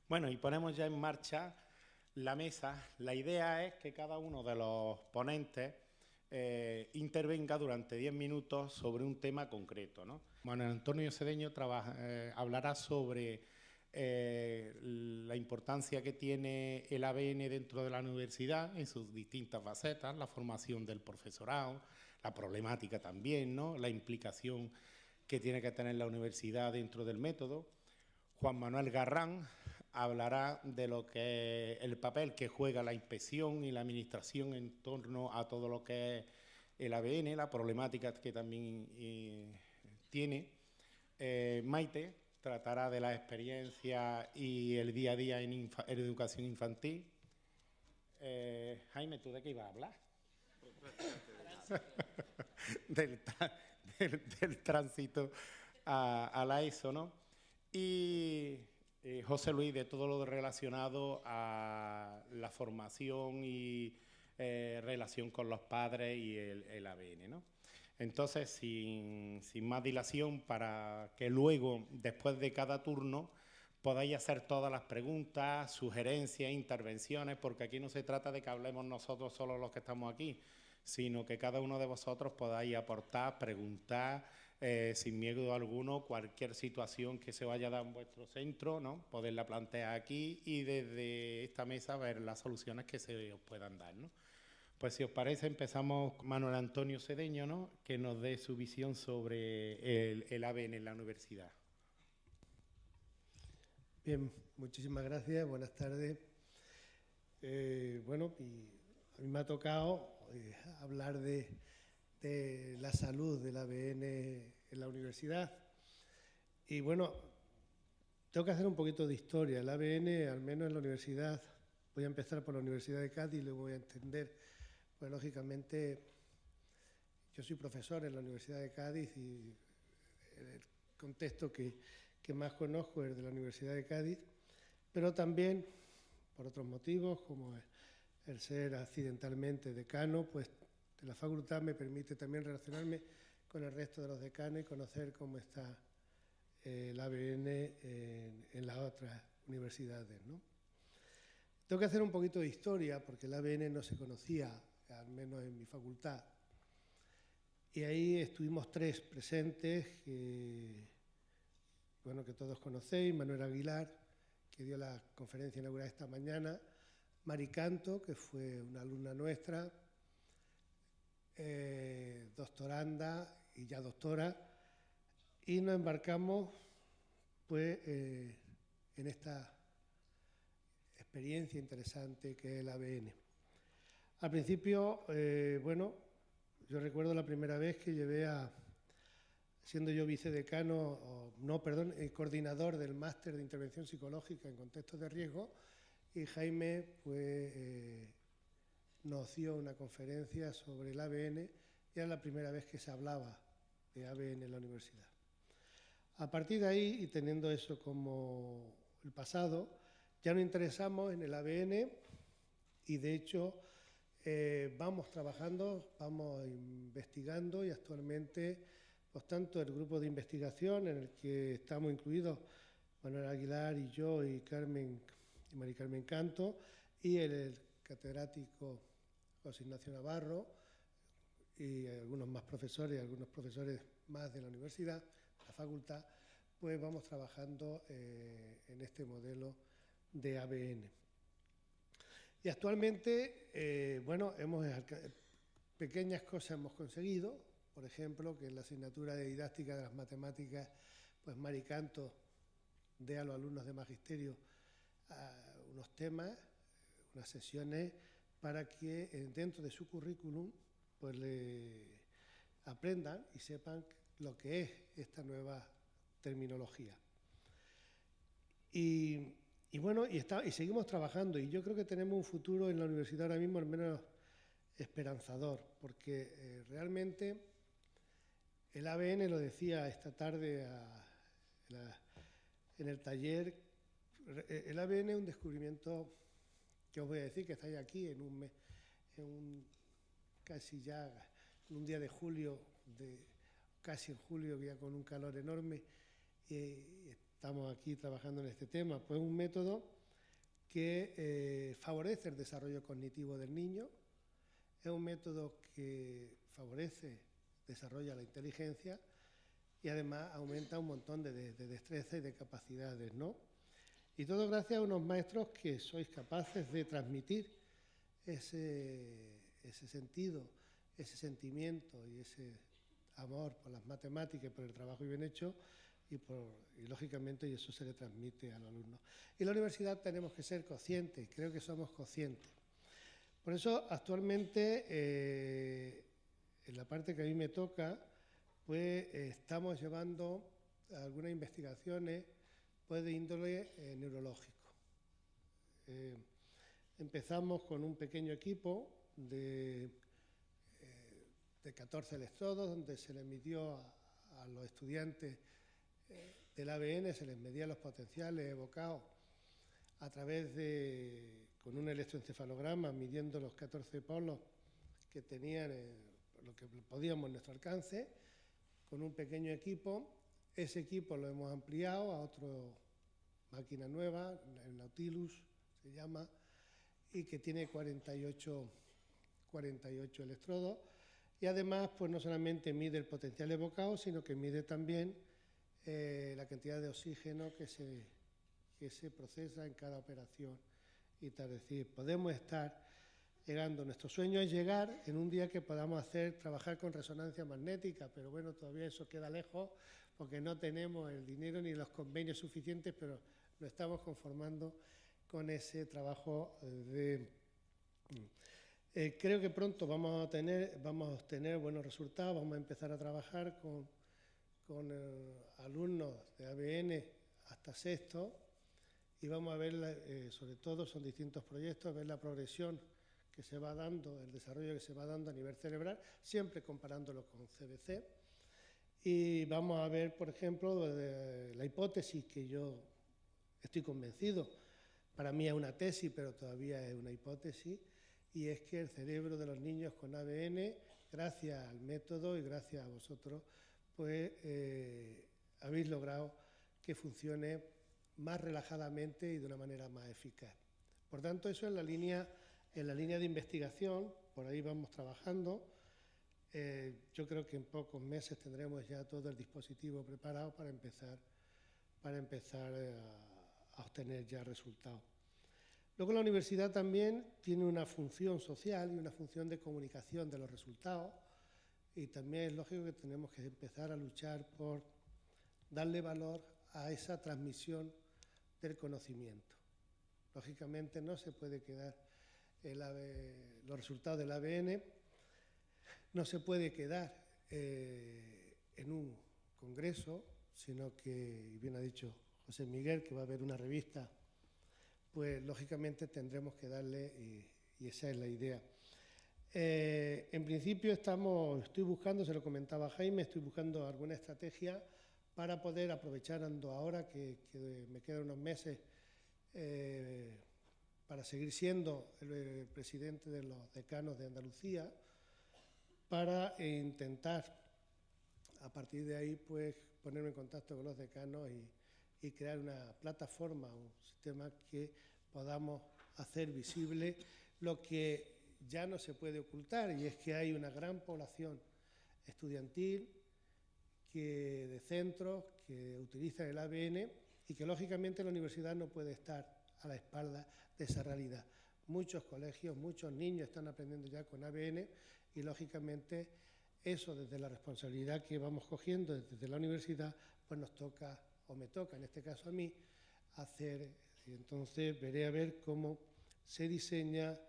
Bueno, y ponemos ya en marcha la mesa. La idea es que cada uno de los ponentes intervenga durante 10 minutos sobre un tema concreto, ¿no? Manuel Antonio Cedeño hablará sobre la importancia que tiene el ABN dentro de la universidad en sus distintas facetas, la formación del profesorado, la problemática también, ¿no? La implicación que tiene que tener la universidad dentro del método. Juan Manuel Garrán hablará de lo que es el papel que juega la inspección y la administración en torno a todo lo que es el ABN, la problemática que también tiene. Maite tratará de la experiencia y el día a día en educación infantil. Jaime, ¿tú de qué ibas a hablar? del tránsito a la ESO, ¿no? Y José Luis de todo lo relacionado a la formación y relación con los padres y el ABN, ¿no? Entonces, sin más dilación, para que luego, después de cada turno, podáis hacer todas las preguntas, sugerencias, intervenciones, porque aquí no se trata de que hablemos nosotros solo los que estamos aquí, sino que cada uno de vosotros podáis aportar, preguntar, sin miedo alguno, cualquier situación que se vaya a dar en vuestro centro, ¿no? Poderla plantear aquí y desde esta mesa ver las soluciones que se os puedan dar, ¿no? Pues si os parece, empezamos con Manuel Antonio Cedeño, ¿no? Que nos dé su visión sobre el ABN en la universidad. Bien, muchísimas gracias, buenas tardes. Bueno, a mí me ha tocado hablar de la salud del ABN en la universidad. Y bueno, tengo que hacer un poquito de historia. El ABN, al menos en la universidad, voy a empezar por la Universidad de Cádiz y luego voy a entender, pues lógicamente, yo soy profesor en la Universidad de Cádiz y el contexto que más conozco es de la Universidad de Cádiz, pero también por otros motivos, como el ser accidentalmente decano, pues de la facultad me permite también relacionarme con el resto de los decanos y conocer cómo está el ABN en las otras universidades, ¿no? Tengo que hacer un poquito de historia porque el ABN no se conocía, al menos en mi facultad. Y ahí estuvimos tres presentes, que todos conocéis: Manuel Aguilar, que dio la conferencia inaugural esta mañana; Mari Canto, que fue una alumna nuestra, doctoranda y ya doctora, y nos embarcamos pues en esta experiencia interesante que es el ABN. Al principio, yo recuerdo la primera vez que llevé siendo yo vicedecano, coordinador del máster de intervención psicológica en contextos de riesgo, y Jaime nos dio una conferencia sobre el ABN, y era la primera vez que se hablaba de ABN en la universidad. A partir de ahí, y teniendo eso como el pasado, ya nos interesamos en el ABN y de hecho vamos trabajando, vamos investigando, y actualmente, pues tanto el grupo de investigación en el que estamos incluidos Manuel Aguilar y yo y Mari Carmen Canto, y el catedrático José Ignacio Navarro y algunos profesores más de la universidad, la facultad, pues vamos trabajando en este modelo de ABN. Y actualmente, pequeñas cosas hemos conseguido. Por ejemplo, que en la asignatura de didáctica de las matemáticas, pues Mari Canto dé a los alumnos de magisterio unos temas, unas sesiones, para que dentro de su currículum pues le aprendan y sepan lo que es esta nueva terminología. Y seguimos trabajando, y yo creo que tenemos un futuro en la universidad ahora mismo al menos esperanzador, porque realmente el ABN, lo decía esta tarde en el taller, el ABN es un descubrimiento que os voy a decir, que estáis aquí en un día de julio, casi en julio, ya con un calor enorme, estamos aquí trabajando en este tema? Pues un método que favorece el desarrollo cognitivo del niño, es un método que favorece, desarrolla la inteligencia y además aumenta un montón de destreza y de capacidades, ¿no? Y todo gracias a unos maestros que sois capaces de transmitir ese sentido, ese sentimiento y ese amor por las matemáticas y por el trabajo bien hecho y lógicamente eso se le transmite a los alumnos. Y en la universidad tenemos que ser conscientes, creo que somos conscientes. Por eso actualmente en la parte que a mí me toca, pues estamos llevando algunas investigaciones pues, de índole neurológico. Empezamos con un pequeño equipo de 14 electrodos, donde se les midió a los estudiantes del ABN, se les medían los potenciales evocados a través con un electroencefalograma, midiendo los 14 polos que tenían, lo que podíamos a nuestro alcance, con un pequeño equipo. Ese equipo lo hemos ampliado a otra máquina nueva, el Nautilus se llama, y que tiene 48 electrodos. Y además, pues no solamente mide el potencial evocado, sino que mide también la cantidad de oxígeno que se procesa en cada operación. Y tal, es decir, podemos estar llegando, nuestro sueño es llegar en un día que podamos trabajar con resonancia magnética, pero bueno, todavía eso queda lejos porque no tenemos el dinero ni los convenios suficientes, pero lo estamos conformando con ese trabajo creo que pronto vamos a obtener buenos resultados, vamos a empezar a trabajar con alumnos de ABN hasta sexto y vamos a ver, sobre todo son distintos proyectos, ver la progresión que se va dando, el desarrollo que se va dando a nivel cerebral, siempre comparándolo con CBC. Y vamos a ver, por ejemplo, la hipótesis que yo estoy convencido, para mí es una tesis, pero todavía es una hipótesis, y es que el cerebro de los niños con ABN, gracias al método y gracias a vosotros, pues habéis logrado que funcione más relajadamente y de una manera más eficaz. Por tanto, eso es en la línea de investigación, por ahí vamos trabajando. Yo creo que en pocos meses tendremos ya todo el dispositivo preparado para empezar a obtener ya resultados. Luego la universidad también tiene una función social y una función de comunicación de los resultados y también es lógico que tenemos que empezar a luchar por darle valor a esa transmisión del conocimiento. Lógicamente no se puede quedar los resultados del ABN, no se puede quedar en un congreso, sino que, y bien ha dicho José Miguel, que va a haber una revista, pues lógicamente tendremos que darle, y esa es la idea. En principio estoy buscando, se lo comentaba Jaime, estoy buscando alguna estrategia para poder aprovechar ahora que me quedan unos meses para seguir siendo el presidente de los decanos de Andalucía, para intentar a partir de ahí pues ponerme en contacto con los decanos y crear una plataforma, un sistema que podamos hacer visible lo que ya no se puede ocultar, y es que hay una gran población estudiantil de centros que utilizan el ABN y que lógicamente la universidad no puede estar a la espalda de esa realidad. Muchos colegios, muchos niños están aprendiendo ya con ABN y lógicamente eso desde la responsabilidad que vamos cogiendo desde la universidad, pues nos toca, o me toca en este caso a mí, hacer. Y entonces veré a ver cómo se diseña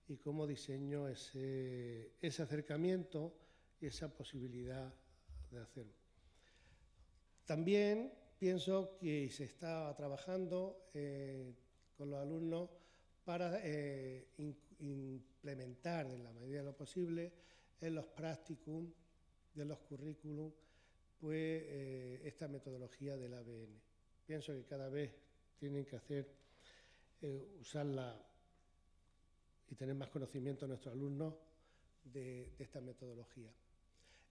y cómo diseño ese acercamiento y esa posibilidad de hacerlo. También pienso que se está trabajando con los alumnos para implementar en la medida de lo posible en los practicum de los currículum pues esta metodología del ABN. Pienso que cada vez tienen que usarla y tener más conocimiento nuestros alumnos de esta metodología.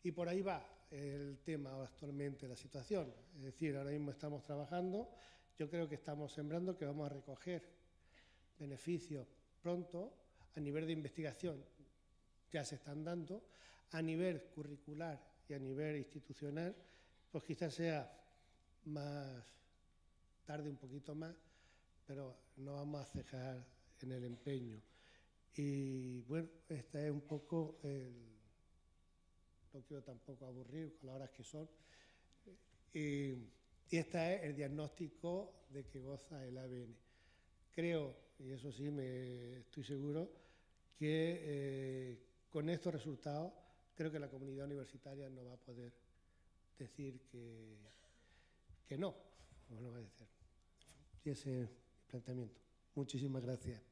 Y por ahí va el tema actualmente, la situación. Es decir, ahora mismo estamos trabajando, yo creo que estamos sembrando, que vamos a recoger beneficios pronto. A nivel de investigación ya se están dando, a nivel curricular y a nivel institucional, pues quizás sea más tarde, un poquito más, pero no vamos a cejar en el empeño. Y bueno, esta es un poco no quiero tampoco aburrir con las horas que son, y este es el diagnóstico de que goza el ABN. Creo, y eso sí estoy seguro, que con estos resultados creo que la comunidad universitaria no va a poder decir que no lo va a decir. Y ese es mi planteamiento. Muchísimas gracias.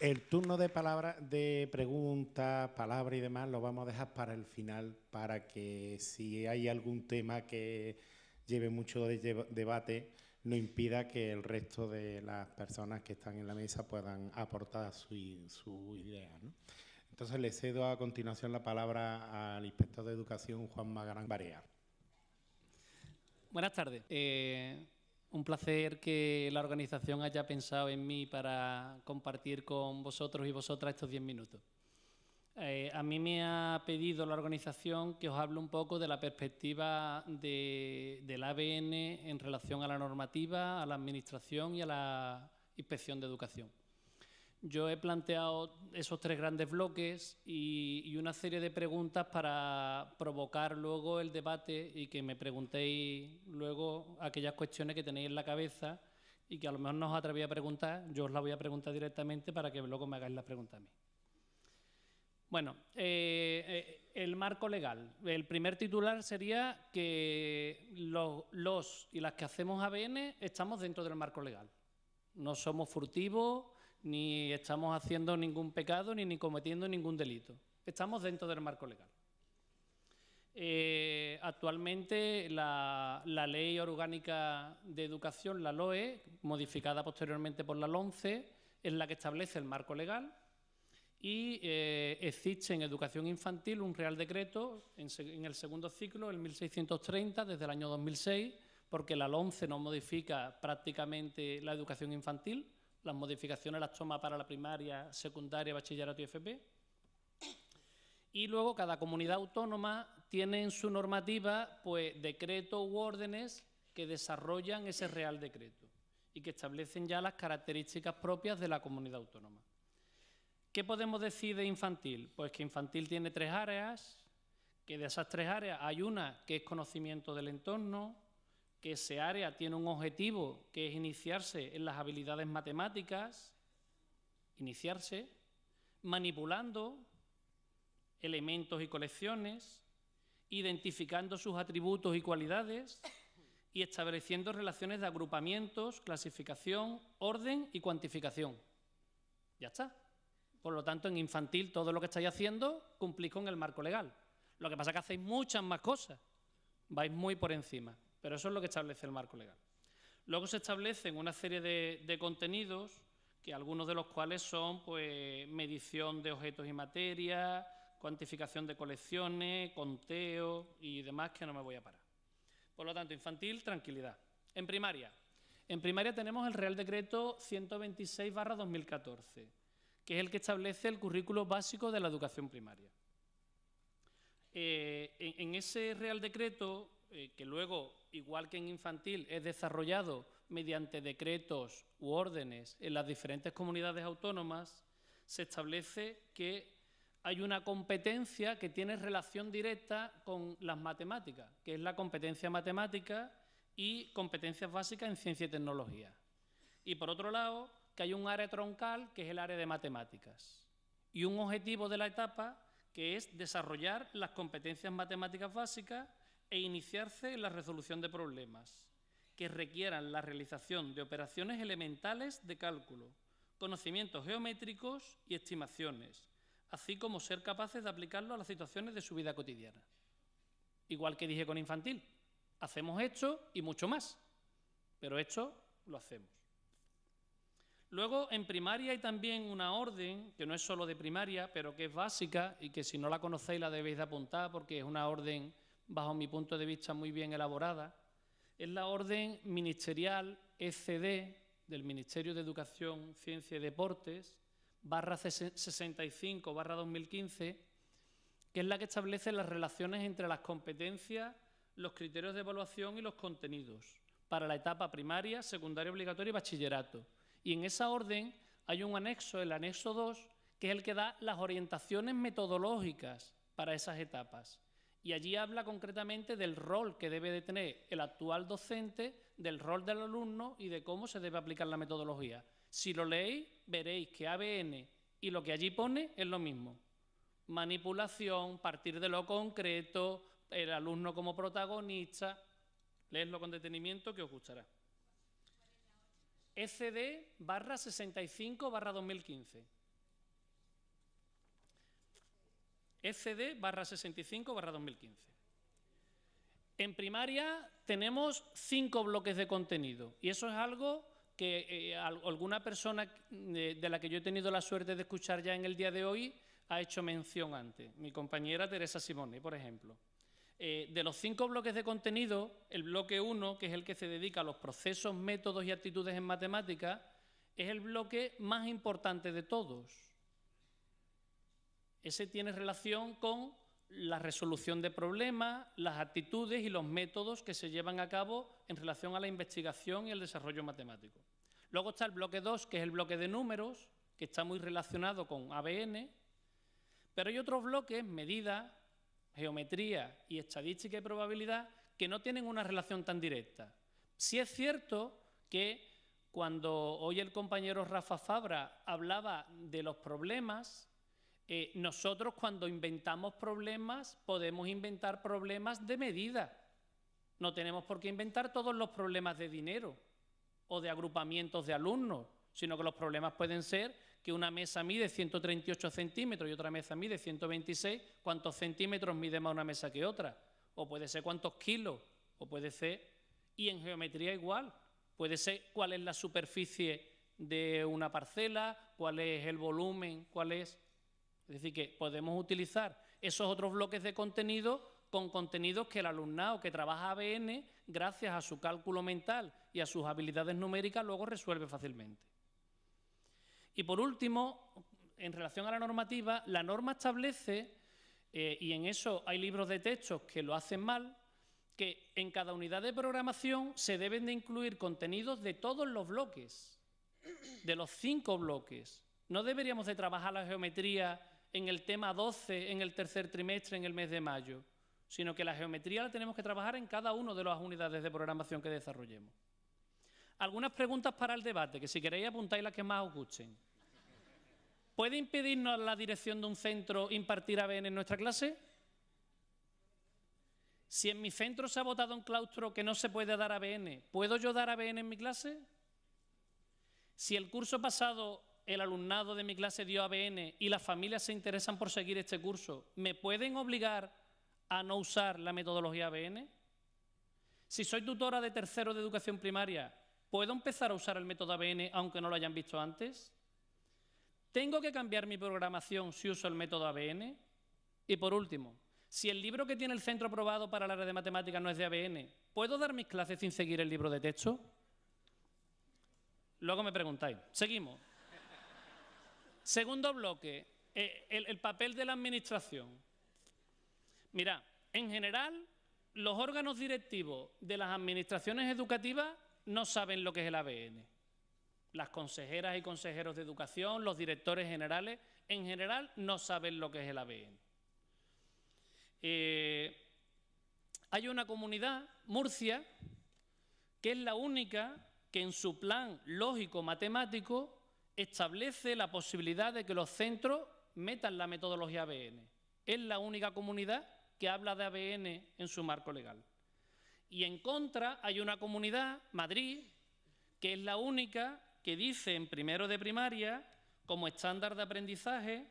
El turno de preguntas, palabras y demás lo vamos a dejar para el final, para que si hay algún tema que lleve mucho debate, no impida que el resto de las personas que están en la mesa puedan aportar su idea, ¿no? Entonces le cedo a continuación la palabra al inspector de Educación, Juan Magarán Barea. Buenas tardes. Un placer que la organización haya pensado en mí para compartir con vosotros y vosotras estos 10 minutos. A mí me ha pedido la organización que os hable un poco de la perspectiva del ABN en relación a la normativa, a la administración y a la inspección de educación. Yo he planteado esos 3 grandes bloques y una serie de preguntas para provocar luego el debate y que me preguntéis luego aquellas cuestiones que tenéis en la cabeza y que a lo mejor no os atrevéis a preguntar, yo os las voy a preguntar directamente para que luego me hagáis las preguntas a mí. Bueno, el marco legal. El primer titular sería que los y las que hacemos ABN estamos dentro del marco legal. No somos furtivos, ni estamos haciendo ningún pecado, ni cometiendo ningún delito. Estamos dentro del marco legal. Actualmente la Ley Orgánica de Educación, la LOE, modificada posteriormente por la LOMCE, es la que establece el marco legal y existe en educación infantil un Real Decreto en el segundo ciclo, el 1630, desde el año 2006, porque la LOMCE no modifica prácticamente la educación infantil. Las modificaciones las toma para la primaria, secundaria, bachillerato y FP. Y luego cada comunidad autónoma tiene en su normativa pues, decretos u órdenes que desarrollan ese Real Decreto y que establecen ya las características propias de la comunidad autónoma. ¿Qué podemos decir de infantil? Pues que infantil tiene 3 áreas, que de esas 3 áreas hay una que es conocimiento del entorno, que ese área tiene un objetivo que es iniciarse en las habilidades matemáticas, manipulando elementos y colecciones, identificando sus atributos y cualidades y estableciendo relaciones de agrupamientos, clasificación, orden y cuantificación. Ya está. Por lo tanto, en infantil todo lo que estáis haciendo cumplís con el marco legal. Lo que pasa es que hacéis muchas más cosas, vais muy por encima. Pero eso es lo que establece el marco legal. Luego se establecen una serie de contenidos, que algunos de los cuales son pues, medición de objetos y materias, cuantificación de colecciones, conteo y demás, que no me voy a parar. Por lo tanto, infantil, tranquilidad. En primaria tenemos el Real Decreto 126/2014, que es el que establece el currículo básico de la educación primaria. En ese Real Decreto, que luego, igual que en infantil, es desarrollado mediante decretos u órdenes en las diferentes comunidades autónomas, se establece que hay una competencia que tiene relación directa con las matemáticas, que es la competencia matemática y competencias básicas en ciencia y tecnología. Y por otro lado, que hay un área troncal, que es el área de matemáticas, y un objetivo de la etapa, que es desarrollar las competencias matemáticas básicas e iniciarse en la resolución de problemas que requieran la realización de operaciones elementales de cálculo, conocimientos geométricos y estimaciones, así como ser capaces de aplicarlo a las situaciones de su vida cotidiana. Igual que dije con infantil, hacemos esto y mucho más, pero esto lo hacemos. Luego, en primaria hay también una orden, que no es solo de primaria, pero que es básica y que si no la conocéis la debéis de apuntar porque es una orden, bajo mi punto de vista, muy bien elaborada. Es la orden ministerial ECD del Ministerio de Educación, Ciencia y Deportes, /65/2015, que es la que establece las relaciones entre las competencias, los criterios de evaluación y los contenidos para la etapa primaria, secundaria obligatoria y bachillerato. Y en esa orden hay un anexo, el anexo 2, que es el que da las orientaciones metodológicas para esas etapas. Y allí habla concretamente del rol que debe de tener el actual docente, del rol del alumno y de cómo se debe aplicar la metodología. Si lo leéis, veréis que ABN y lo que allí pone es lo mismo. Manipulación, partir de lo concreto, el alumno como protagonista. Leedlo con detenimiento que os gustará. ECD /65/2015. ECD /65/2015. En primaria tenemos 5 bloques de contenido y eso es algo que alguna persona de la que yo he tenido la suerte de escuchar ya en el día de hoy ha hecho mención antes. Mi compañera Teresa Simone, por ejemplo. De los 5 bloques de contenido, el bloque 1, que es el que se dedica a los procesos, métodos y actitudes en matemáticas, es el bloque más importante de todos. Ese tiene relación con la resolución de problemas, las actitudes y los métodos que se llevan a cabo en relación a la investigación y el desarrollo matemático. Luego está el bloque 2, que es el bloque de números, que está muy relacionado con ABN, pero hay otros bloques, medidas, geometría y estadística y probabilidad, que no tienen una relación tan directa. Sí es cierto que cuando hoy el compañero Rafa Fabra hablaba de los problemas, nosotros cuando inventamos problemas podemos inventar problemas de medida. No tenemos por qué inventar todos los problemas de dinero o de agrupamientos de alumnos, sino que los problemas pueden ser que una mesa mide 138 centímetros y otra mesa mide 126, ¿cuántos centímetros mide más una mesa que otra? O puede ser cuántos kilos, o puede ser, y en geometría igual, puede ser cuál es la superficie de una parcela, cuál es el volumen, cuál es... Es decir, que podemos utilizar esos otros bloques de contenido con contenidos que el alumnado que trabaja ABN, gracias a su cálculo mental y a sus habilidades numéricas, luego resuelve fácilmente. Y por último, en relación a la normativa, la norma establece, y en eso hay libros de textos que lo hacen mal, que en cada unidad de programación se deben de incluir contenidos de todos los bloques, de los 5 bloques. No deberíamos de trabajar la geometría en el tema 12 en el tercer trimestre, en el mes de mayo, sino que la geometría la tenemos que trabajar en cada una de las unidades de programación que desarrollemos. Algunas preguntas para el debate, que si queréis apuntáis las que más os gusten. ¿Puede impedirnos la dirección de un centro impartir ABN en nuestra clase? Si en mi centro se ha votado en claustro que no se puede dar ABN, ¿puedo yo dar ABN en mi clase? Si el curso pasado el alumnado de mi clase dio ABN y las familias se interesan por seguir este curso, ¿me pueden obligar a no usar la metodología ABN? Si soy tutora de tercero de educación primaria, ¿puedo empezar a usar el método ABN aunque no lo hayan visto antes? ¿Tengo que cambiar mi programación si uso el método ABN? Y por último, si el libro que tiene el centro aprobado para el área de matemáticas no es de ABN, ¿puedo dar mis clases sin seguir el libro de texto? Luego me preguntáis. Seguimos. Segundo bloque, el papel de la administración. Mirad, en general, los órganos directivos de las administraciones educativas no saben lo que es el ABN. Las consejeras y consejeros de educación, los directores generales, en general no saben lo que es el ABN. Hay una comunidad, Murcia, que es la única que en su plan lógico-matemático establece la posibilidad de que los centros metan la metodología ABN. Es la única comunidad que habla de ABN en su marco legal. Y en contra hay una comunidad, Madrid, que es la única que dice en primero de primaria, como estándar de aprendizaje,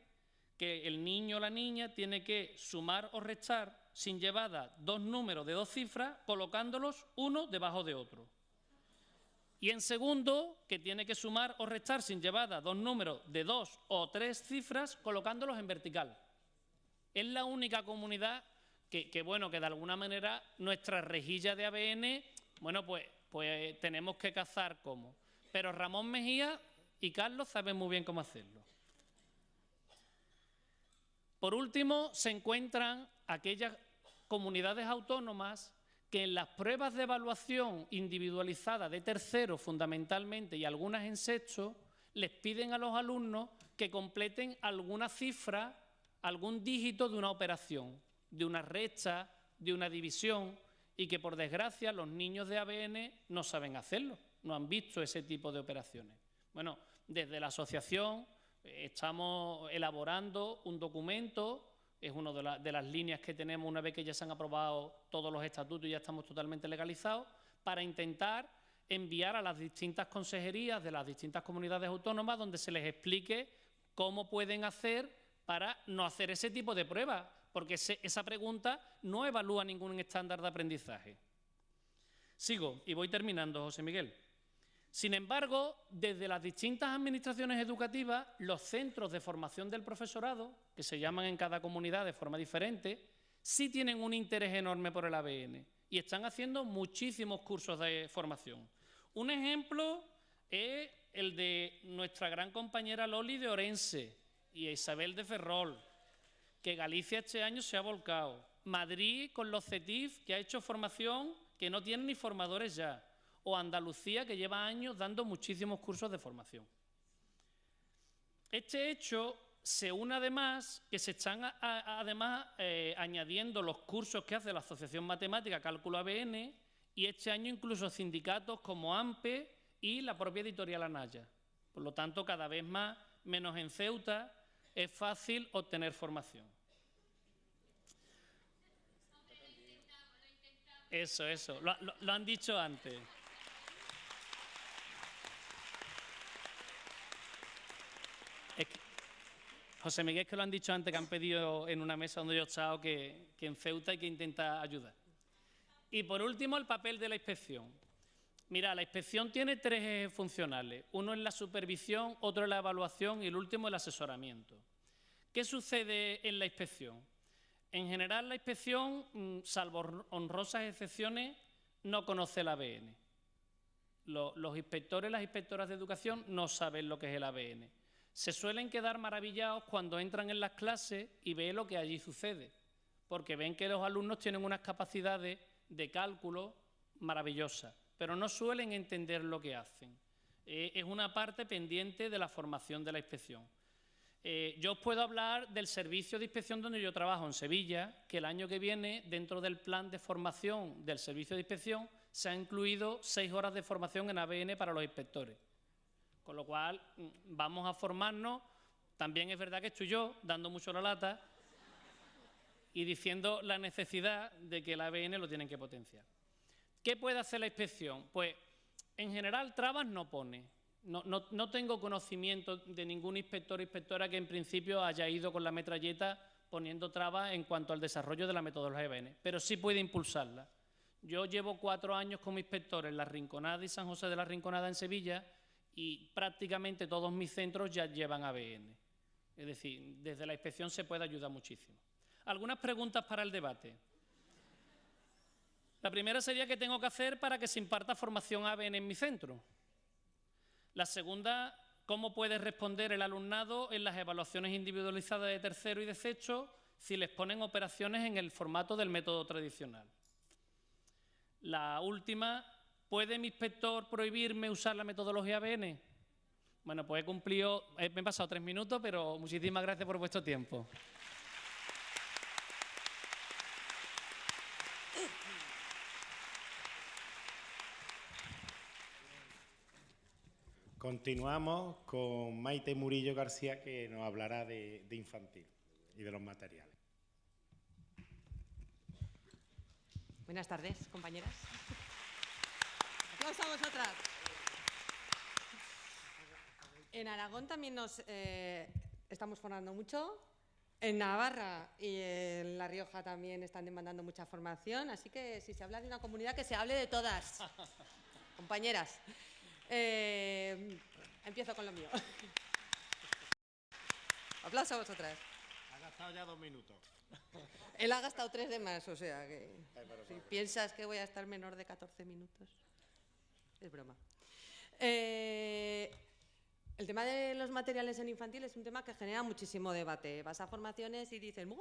que el niño o la niña tiene que sumar o restar sin llevada 2 números de 2 cifras, colocándolos uno debajo de otro. Y en segundo, que tiene que sumar o restar sin llevada dos números de 2 o 3 cifras colocándolos en vertical. Es la única comunidad que bueno, que de alguna manera nuestra rejilla de ABN, bueno, pues tenemos que cazar cómo. Pero Ramón Mejía y Carlos saben muy bien cómo hacerlo. Por último, se encuentran aquellas comunidades autónomas que en las pruebas de evaluación individualizada de tercero, fundamentalmente, y algunas en sexto, les piden a los alumnos que completen alguna cifra, algún dígito de una operación, de una resta, de una división, y que, por desgracia, los niños de ABN no saben hacerlo, no han visto ese tipo de operaciones. Bueno, desde la asociación estamos elaborando un documento. Es una de las líneas que tenemos una vez que ya se han aprobado todos los estatutos y ya estamos totalmente legalizados, para intentar enviar a las distintas consejerías de las distintas comunidades autónomas donde se les explique cómo pueden hacer para no hacer ese tipo de pruebas, porque esa pregunta no evalúa ningún estándar de aprendizaje. Sigo y voy terminando, José Miguel. Sin embargo, desde las distintas administraciones educativas, los centros de formación del profesorado, que se llaman en cada comunidad de forma diferente, sí tienen un interés enorme por el ABN y están haciendo muchísimos cursos de formación. Un ejemplo es el de nuestra gran compañera Loli de Orense y Isabel de Ferrol, que Galicia este año se ha volcado. Madrid con los CETIF, que ha hecho formación que no tienen ni formadores ya. O Andalucía, que lleva años dando muchísimos cursos de formación. Este hecho se une además que se están añadiendo los cursos que hace la Asociación Matemática Cálculo ABN y este año incluso sindicatos como AMPE y la propia editorial Anaya. Por lo tanto, cada vez más, menos en Ceuta, es fácil obtener formación. Eso, lo han dicho antes. José Miguel, es que lo han dicho antes, que han pedido en una mesa donde yo he estado que en Ceuta hay que intentar ayudar. Y por último, el papel de la inspección. Mira, la inspección tiene 3 ejes funcionales. Uno es la supervisión, otro es la evaluación y el último el asesoramiento. ¿Qué sucede en la inspección? En general, la inspección, salvo honrosas excepciones, no conoce el ABN. Los inspectores y las inspectoras de educación no saben lo que es el ABN. Se suelen quedar maravillados cuando entran en las clases y ven lo que allí sucede, porque ven que los alumnos tienen unas capacidades de cálculo maravillosas, pero no suelen entender lo que hacen. Es una parte pendiente de la formación de la inspección. Yo os puedo hablar del servicio de inspección donde yo trabajo en Sevilla, que el año que viene, dentro del plan de formación del servicio de inspección, se ha incluido 6 horas de formación en ABN para los inspectores. Con lo cual, vamos a formarnos. También es verdad que estoy yo dando mucho la lata y diciendo la necesidad de que el ABN lo tienen que potenciar. ¿Qué puede hacer la inspección? Pues, en general, trabas no pone. No tengo conocimiento de ningún inspector o inspectora que en principio haya ido con la metralleta poniendo trabas en cuanto al desarrollo de la metodología ABN, pero sí puede impulsarla. Yo llevo 4 años como inspector en La Rinconada y San José de la Rinconada en Sevilla y prácticamente todos mis centros ya llevan ABN. Es decir, desde la inspección se puede ayudar muchísimo. Algunas preguntas para el debate. La primera sería ¿qué tengo que hacer para que se imparta formación ABN en mi centro? La segunda, ¿cómo puede responder el alumnado en las evaluaciones individualizadas de tercero y de sexto si les ponen operaciones en el formato del método tradicional? La última, ¿puede mi inspector prohibirme usar la metodología ABN? Bueno, pues he cumplido, me he pasado 3 minutos, pero muchísimas gracias por vuestro tiempo. Continuamos con Maite Murillo García, que nos hablará de infantil y de los materiales. Buenas tardes, compañeras. Aplausos a vosotras. En Aragón también nos estamos formando mucho. En Navarra y en La Rioja también están demandando mucha formación. Así que si se habla de una comunidad, que se hable de todas. Compañeras. Empiezo con lo mío. Aplauso a vosotras. Ha gastado ya 2 minutos. Él ha gastado 3 de más, o sea que si piensas que voy a estar menor de 14 minutos, es broma. El tema de los materiales en infantil es un tema que genera muchísimo debate. Vas a formaciones y dicen,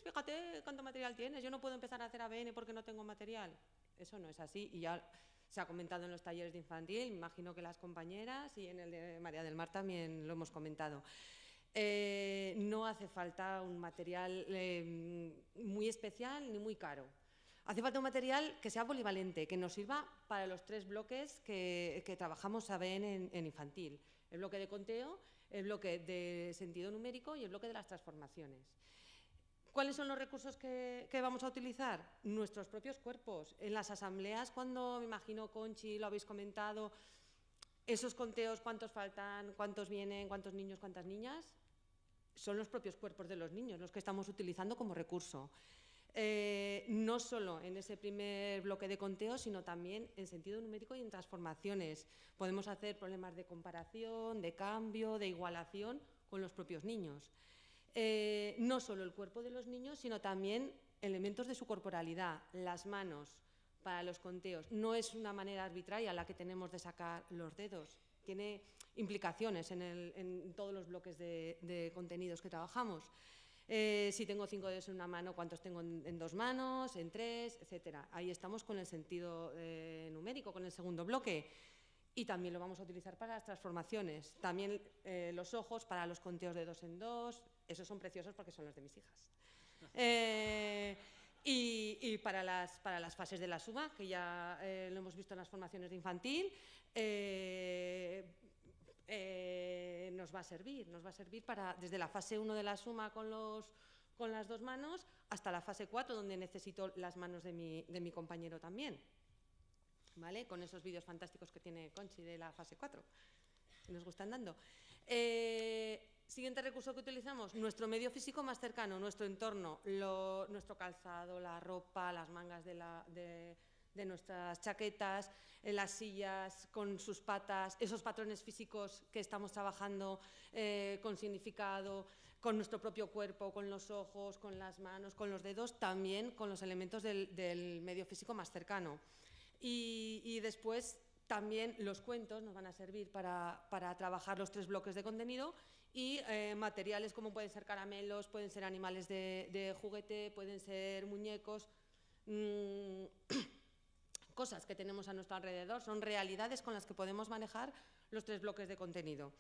fíjate cuánto material tienes, yo no puedo empezar a hacer ABN porque no tengo material. Eso no es así y ya se ha comentado en los talleres de infantil, me imagino que las compañeras y en el de María del Mar también lo hemos comentado. No hace falta un material muy especial ni muy caro. Hace falta un material que sea polivalente, que nos sirva para los 3 bloques que trabajamos ABN en infantil. El bloque de conteo, el bloque de sentido numérico y el bloque de las transformaciones. ¿Cuáles son los recursos que vamos a utilizar? Nuestros propios cuerpos. En las asambleas, cuando me imagino, Conchi, lo habéis comentado, esos conteos, cuántos faltan, cuántos vienen, cuántos niños, cuántas niñas, son los propios cuerpos de los niños los que estamos utilizando como recurso. No solo en ese primer bloque de conteo, sino también en sentido numérico y en transformaciones. Podemos hacer problemas de comparación, de cambio, de igualación con los propios niños. No solo el cuerpo de los niños, sino también elementos de su corporalidad, las manos para los conteos. No es una manera arbitraria la que tenemos de sacar los dedos, tiene implicaciones en todos los bloques de contenidos que trabajamos. Si tengo 5 dedos en una mano, ¿cuántos tengo en 2 manos, en 3, etcétera? Ahí estamos con el sentido numérico, con el segundo bloque. Y también lo vamos a utilizar para las transformaciones. También los ojos para los conteos de 2 en 2. Esos son preciosos porque son los de mis hijas. Y para las fases de la suma, que ya lo hemos visto en las formaciones de infantil, nos va a servir para, desde la fase 1 de la suma con las 2 manos hasta la fase 4, donde necesito las manos de mi compañero también. ¿Vale? Con esos vídeos fantásticos que tiene Conchi de la fase 4, que nos gustan dando. Siguiente recurso que utilizamos, nuestro medio físico más cercano, nuestro entorno, nuestro calzado, la ropa, las mangas de nuestras chaquetas, las sillas con sus patas, esos patrones físicos que estamos trabajando con significado, con nuestro propio cuerpo, con los ojos, con las manos, con los dedos, también con los elementos del medio físico más cercano. Y después también los cuentos nos van a servir para trabajar los 3 bloques de contenido y materiales como pueden ser caramelos, pueden ser animales de juguete, pueden ser muñecos, cosas que tenemos a nuestro alrededor, son realidades con las que podemos manejar los 3 bloques de contenido.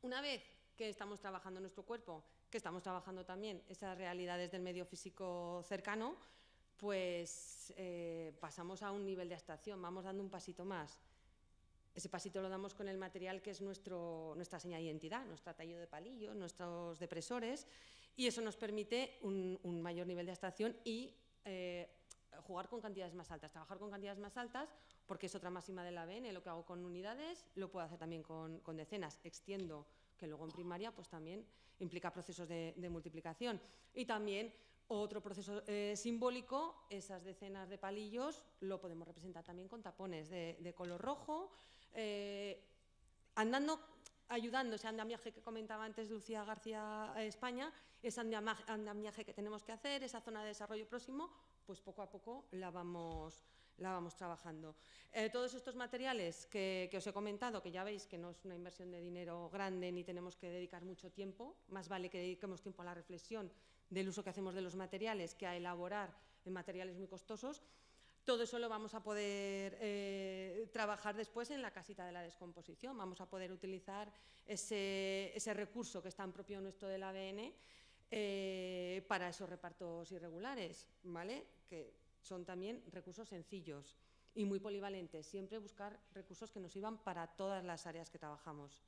Una vez que estamos trabajando nuestro cuerpo, que estamos trabajando también esas realidades del medio físico cercano, pues pasamos a un nivel de abstracción, vamos dando un pasito más. Ese pasito lo damos con el material que es nuestra seña de identidad, nuestro tallo de palillo, nuestros depresores, y eso nos permite un mayor nivel de abstracción y jugar con cantidades más altas, trabajar con cantidades más altas, porque es otra máxima del ABN, lo que hago con unidades lo puedo hacer también con decenas, extiendo, que luego en primaria pues también implica procesos de multiplicación. Y también otro proceso simbólico, esas decenas de palillos lo podemos representar también con tapones de color rojo, ayudando ese andamiaje que comentaba antes Lucía García España, ese andamiaje que tenemos que hacer, esa zona de desarrollo próximo, pues poco a poco la vamos trabajando. Todos estos materiales que os he comentado, que ya veis que no es una inversión de dinero grande ni tenemos que dedicar mucho tiempo, más vale que dediquemos tiempo a la reflexión del uso que hacemos de los materiales que a elaborar en materiales muy costosos. Todo eso lo vamos a poder trabajar después en la casita de la descomposición. Vamos a poder utilizar ese recurso que es tan propio nuestro del ADN para esos repartos irregulares, ¿vale? Que son también recursos sencillos y muy polivalentes. Siempre buscar recursos que nos sirvan para todas las áreas que trabajamos.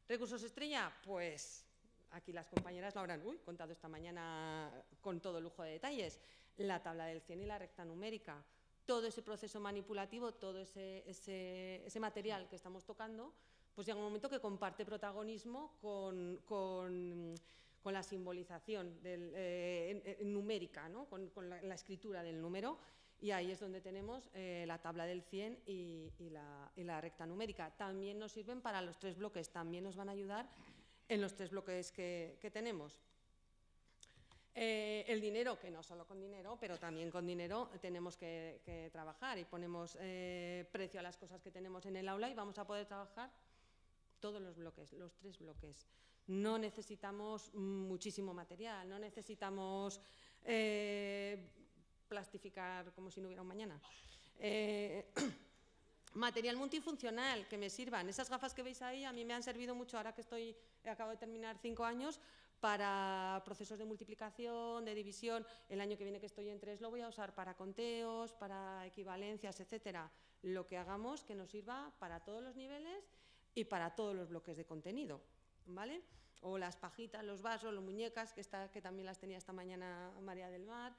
¿Recursos estrella? Pues aquí las compañeras lo habrán contado esta mañana con todo lujo de detalles. La tabla del 100 y la recta numérica. Todo ese proceso manipulativo, todo ese material que estamos tocando, pues llega un momento que comparte protagonismo con la simbolización numérica, ¿no? con la escritura del número, Y ahí es donde tenemos la tabla del 100 y la recta numérica. También nos sirven para los 3 bloques, también nos van a ayudar en los 3 bloques que tenemos. El dinero, que no solo con dinero, pero también con dinero tenemos que trabajar y ponemos precio a las cosas que tenemos en el aula y vamos a poder trabajar todos los bloques, los 3 bloques. No necesitamos muchísimo material, no necesitamos plastificar como si no hubiera un mañana. Material multifuncional que me sirvan. Esas gafas que veis ahí a mí me han servido mucho ahora que acabo de terminar 5 años para procesos de multiplicación, de división. El año que viene que estoy en 3 lo voy a usar para conteos, para equivalencias, etcétera. Lo que hagamos que nos sirva para todos los niveles y para todos los bloques de contenido, ¿vale? O las pajitas, los vasos, las muñecas, que también las tenía esta mañana María del Mar.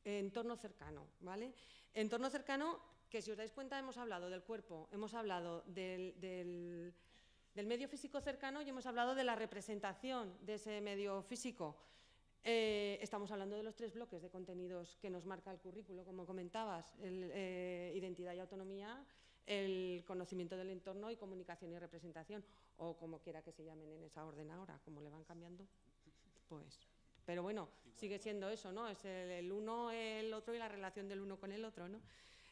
Entorno cercano, ¿vale? Entorno cercano, que si os dais cuenta hemos hablado del cuerpo, hemos hablado del medio físico cercano y hemos hablado de la representación de ese medio físico. Estamos hablando de los 3 bloques de contenidos que nos marca el currículo, como comentabas, identidad y autonomía, el conocimiento del entorno y comunicación y representación, o como quiera que se llamen en esa orden ahora, como le van cambiando, pues... Pero bueno, sigue siendo eso, ¿no? Es el uno, el otro y la relación del uno con el otro, ¿no?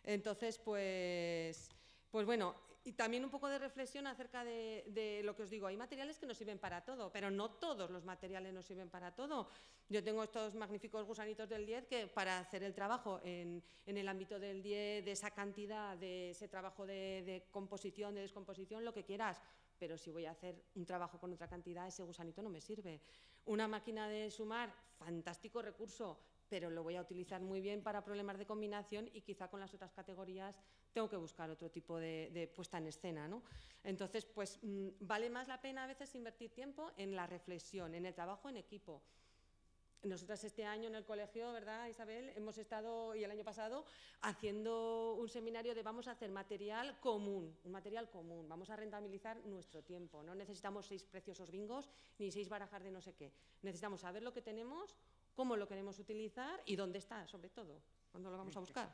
Entonces, pues bueno, y también un poco de reflexión acerca de lo que os digo. Hay materiales que nos sirven para todo, pero no todos los materiales nos sirven para todo. Yo tengo estos magníficos gusanitos del 10 que para hacer el trabajo en el ámbito del 10, de esa cantidad, de ese trabajo de composición, de descomposición, lo que quieras. Pero si voy a hacer un trabajo con otra cantidad, ese gusanito no me sirve. Una máquina de sumar, fantástico recurso, pero lo voy a utilizar muy bien para problemas de combinación y quizá con las otras categorías tengo que buscar otro tipo de puesta en escena, ¿no? Entonces, pues vale más la pena a veces invertir tiempo en la reflexión, en el trabajo en equipo. Nosotras este año en el colegio, ¿verdad, Isabel? Hemos estado, y el año pasado, haciendo un seminario de vamos a hacer material común, un material común, vamos a rentabilizar nuestro tiempo. No necesitamos 6 preciosos bingos ni 6 barajas de no sé qué. Necesitamos saber lo que tenemos, cómo lo queremos utilizar y dónde está, sobre todo, cuándo lo vamos a buscar.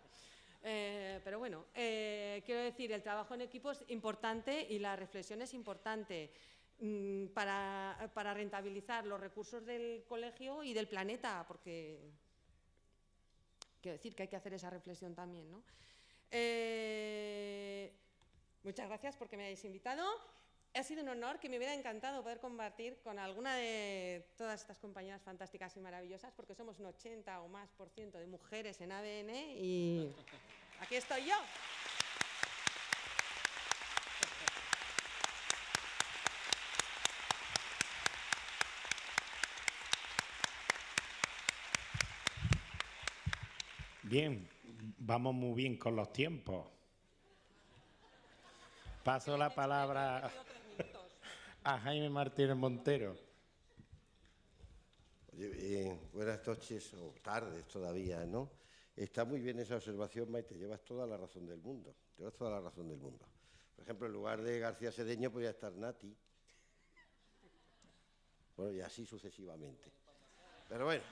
Pero bueno, quiero decir, el trabajo en equipo es importante y la reflexión es importante. Para rentabilizar los recursos del colegio y del planeta, porque quiero decir que hay que hacer esa reflexión también, ¿no? Muchas gracias porque me hayáis invitado. Ha sido un honor, que me hubiera encantado poder compartir con alguna de todas estas compañeras fantásticas y maravillosas, porque somos un 80 o más % de mujeres en ABN y aquí estoy yo. Bien, vamos muy bien con los tiempos. Paso la palabra a Jaime Martínez Montero. Oye, buenas noches o tardes todavía, ¿no? Está muy bien esa observación, Maite, llevas toda la razón del mundo. Llevas toda la razón del mundo. Por ejemplo, en lugar de García Sedeño podría estar Nati. Bueno, y así sucesivamente. Pero bueno.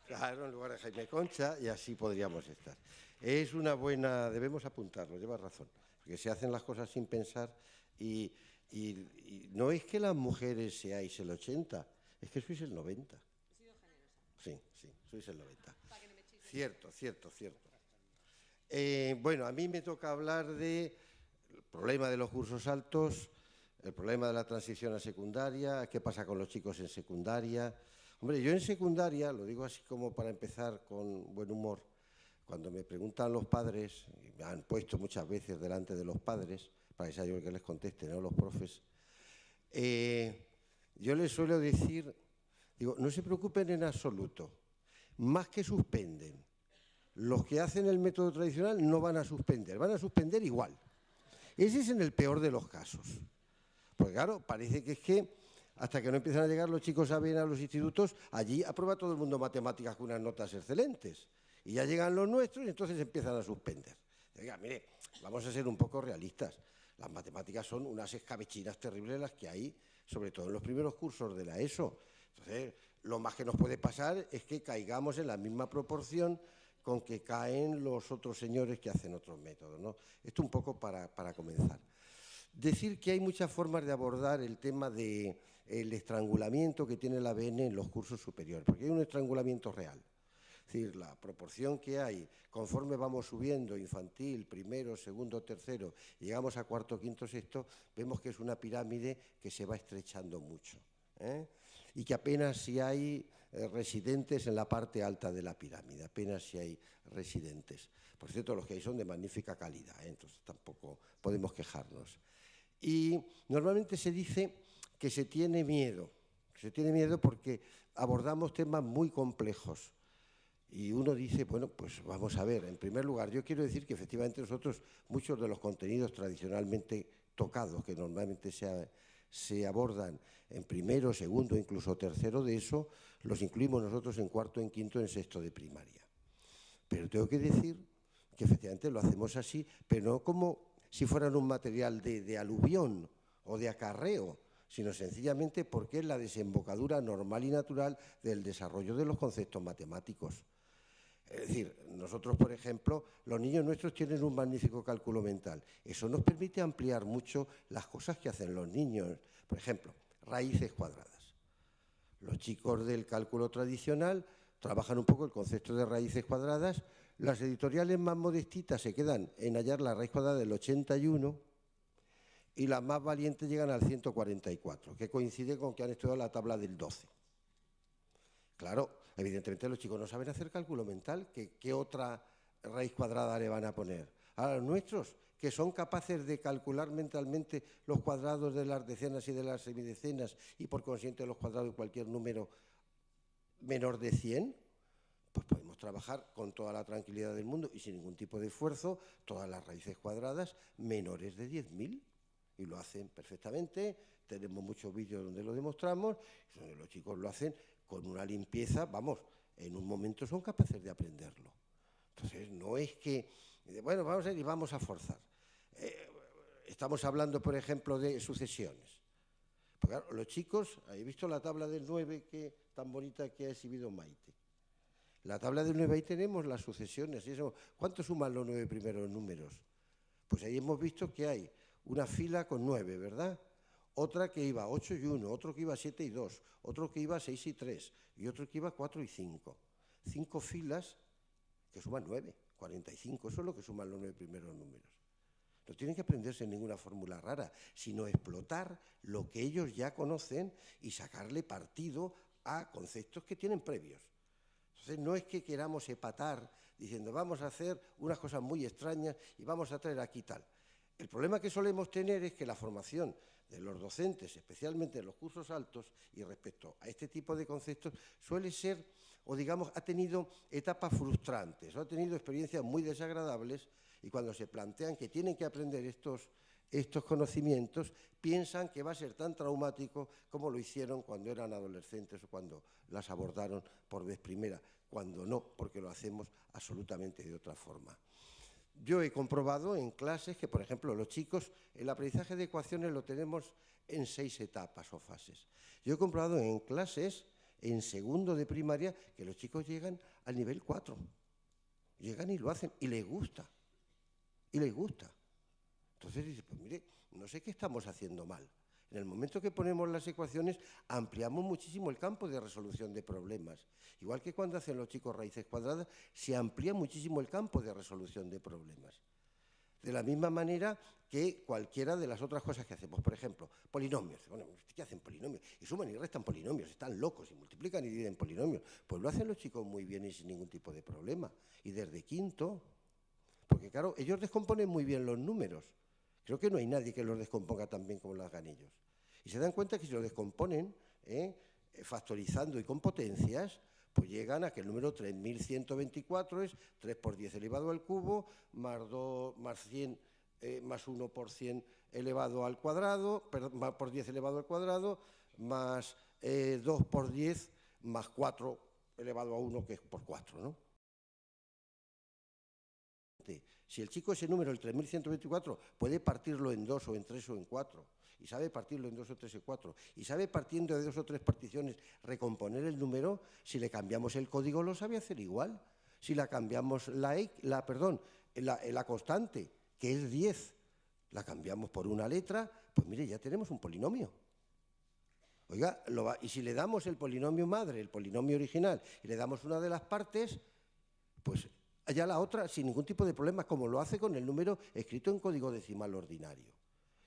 Claro, en lugar de Jaime Concha, y así podríamos estar. Es una buena, debemos apuntarlo, llevas razón, porque se hacen las cosas sin pensar y no es que las mujeres seáis el 80, es que sois el 90. He sido generosa. Sí, sois el 90. Cierto. Bueno, a mí me toca hablar del problema de los cursos altos, el problema de la transición a secundaria, qué pasa con los chicos en secundaria. Hombre, yo en secundaria, lo digo así como para empezar con buen humor, cuando me preguntan los padres, y me han puesto muchas veces delante de los padres, para que sea yo el que les conteste, no los profes, yo les suelo decir, digo, no se preocupen en absoluto, más que suspenden. Los que hacen el método tradicional no van a suspender igual. Ese es en el peor de los casos. Porque claro, parece que es que hasta que no empiezan a llegar los chicos a los institutos, allí aprueba todo el mundo matemáticas con unas notas excelentes. Y ya llegan los nuestros y entonces empiezan a suspender. Diga, mire, vamos a ser un poco realistas. Las matemáticas son unas escabechinas terribles las que hay, sobre todo en los primeros cursos de la ESO. Entonces, lo más que nos puede pasar es que caigamos en la misma proporción con que caen los otros señores que hacen otros métodos, ¿no? Esto un poco para comenzar. Decir que hay muchas formas de abordar el tema del estrangulamiento que tiene la ABN en los cursos superiores, porque hay un estrangulamiento real. Es decir, la proporción que hay conforme vamos subiendo infantil, primero, segundo, tercero, llegamos a cuarto, quinto, sexto, vemos que es una pirámide que se va estrechando mucho, ¿eh? Y que apenas si hay residentes en la parte alta de la pirámide, apenas si hay residentes. Por cierto, los que hay son de magnífica calidad, ¿eh? Entonces tampoco podemos quejarnos. Y normalmente se dice que se tiene miedo porque abordamos temas muy complejos. Y uno dice, bueno, pues vamos a ver, en primer lugar, yo quiero decir que efectivamente nosotros, muchos de los contenidos tradicionalmente tocados, que normalmente se abordan en primero, segundo, incluso tercero de eso, los incluimos nosotros en cuarto, en quinto, en sexto de primaria. Pero tengo que decir que efectivamente lo hacemos así, pero no como si fueran un material de aluvión o de acarreo, sino sencillamente porque es la desembocadura normal y natural del desarrollo de los conceptos matemáticos. Es decir, nosotros, por ejemplo, los niños nuestros tienen un magnífico cálculo mental. Eso nos permite ampliar mucho las cosas que hacen los niños. Por ejemplo, raíces cuadradas. Los chicos del cálculo tradicional trabajan un poco el concepto de raíces cuadradas. Las editoriales más modestitas se quedan en hallar la raíz cuadrada del 81 y las más valientes llegan al 144, que coincide con que han estudiado la tabla del 12. Claro, evidentemente los chicos no saben hacer cálculo mental. ¿Qué otra raíz cuadrada le van a poner? A los nuestros, que son capaces de calcular mentalmente los cuadrados de las decenas y de las semidecenas y por consiguiente los cuadrados de cualquier número menor de 100, pues podemos trabajar con toda la tranquilidad del mundo y sin ningún tipo de esfuerzo todas las raíces cuadradas menores de 10.000. Y lo hacen perfectamente. Tenemos muchos vídeos donde lo demostramos, donde los chicos lo hacen con una limpieza, vamos, en un momento son capaces de aprenderlo. Entonces, no es que, bueno, vamos a ir y vamos a forzar. Estamos hablando, por ejemplo, de sucesiones. Porque, claro, los chicos, ¿habéis visto la tabla del 9 tan bonita que ha exhibido Maite? La tabla del 9, ahí tenemos las sucesiones. Y eso, ¿cuánto suman los 9 primeros números? Pues ahí hemos visto que hay una fila con 9, ¿verdad? Otra que iba 8 y 1, otro que iba 7 y 2, otro que iba 6 y 3 y otro que iba 4 y 5. 5 filas que suman 9, 45, eso es lo que suman los 9 primeros números. No tienen que aprenderse ninguna fórmula rara, sino explotar lo que ellos ya conocen y sacarle partido a conceptos que tienen previos. Entonces, no es que queramos epatar diciendo vamos a hacer unas cosas muy extrañas y vamos a traer aquí tal. El problema que solemos tener es que la formación de los docentes, especialmente en los cursos altos, y respecto a este tipo de conceptos, suele ser, o digamos, ha tenido etapas frustrantes, o ha tenido experiencias muy desagradables, y cuando se plantean que tienen que aprender estos conocimientos, piensan que va a ser tan traumático como lo hicieron cuando eran adolescentes o cuando las abordaron por vez primera, cuando no, porque lo hacemos absolutamente de otra forma. Yo he comprobado en clases que, por ejemplo, los chicos, el aprendizaje de ecuaciones lo tenemos en 6 etapas o fases. Yo he comprobado en clases, en segundo de primaria, que los chicos llegan al nivel 4. Llegan y lo hacen, y les gusta. Y les gusta. Entonces dice, pues mire, no sé qué estamos haciendo mal. En el momento que ponemos las ecuaciones, ampliamos muchísimo el campo de resolución de problemas. Igual que cuando hacen los chicos raíces cuadradas, se amplía muchísimo el campo de resolución de problemas. De la misma manera que cualquiera de las otras cosas que hacemos. Por ejemplo, polinomios. Bueno, ¿qué hacen polinomios? Y suman y restan polinomios, están locos, y multiplican y dividen polinomios. Pues lo hacen los chicos muy bien y sin ningún tipo de problema. Y desde quinto, porque claro, ellos descomponen muy bien los números. Creo que no hay nadie que los descomponga tan bien como lo hagan ellos. Y se dan cuenta que si lo descomponen, factorizando y con potencias, pues llegan a que el número 3124 es 3 por 10 elevado al cubo, más 100 más 1 por 100 elevado al cuadrado, perdón, más por 10 elevado al cuadrado, más 2 por 10, más 4 elevado a 1, que es por 4, ¿no? Si el chico ese número, el 3124, puede partirlo en 2 o en 3 o en 4, y sabe partirlo en 2 o 3 o 4, y sabe partiendo de 2 o 3 particiones recomponer el número, si le cambiamos el código lo sabe hacer igual. Si la cambiamos la constante, que es 10, la cambiamos por una letra, pues mire, ya tenemos un polinomio. Oiga, y si le damos el polinomio madre, el polinomio original, y le damos una de las partes, pues ya la otra sin ningún tipo de problema, como lo hace con el número escrito en código decimal ordinario.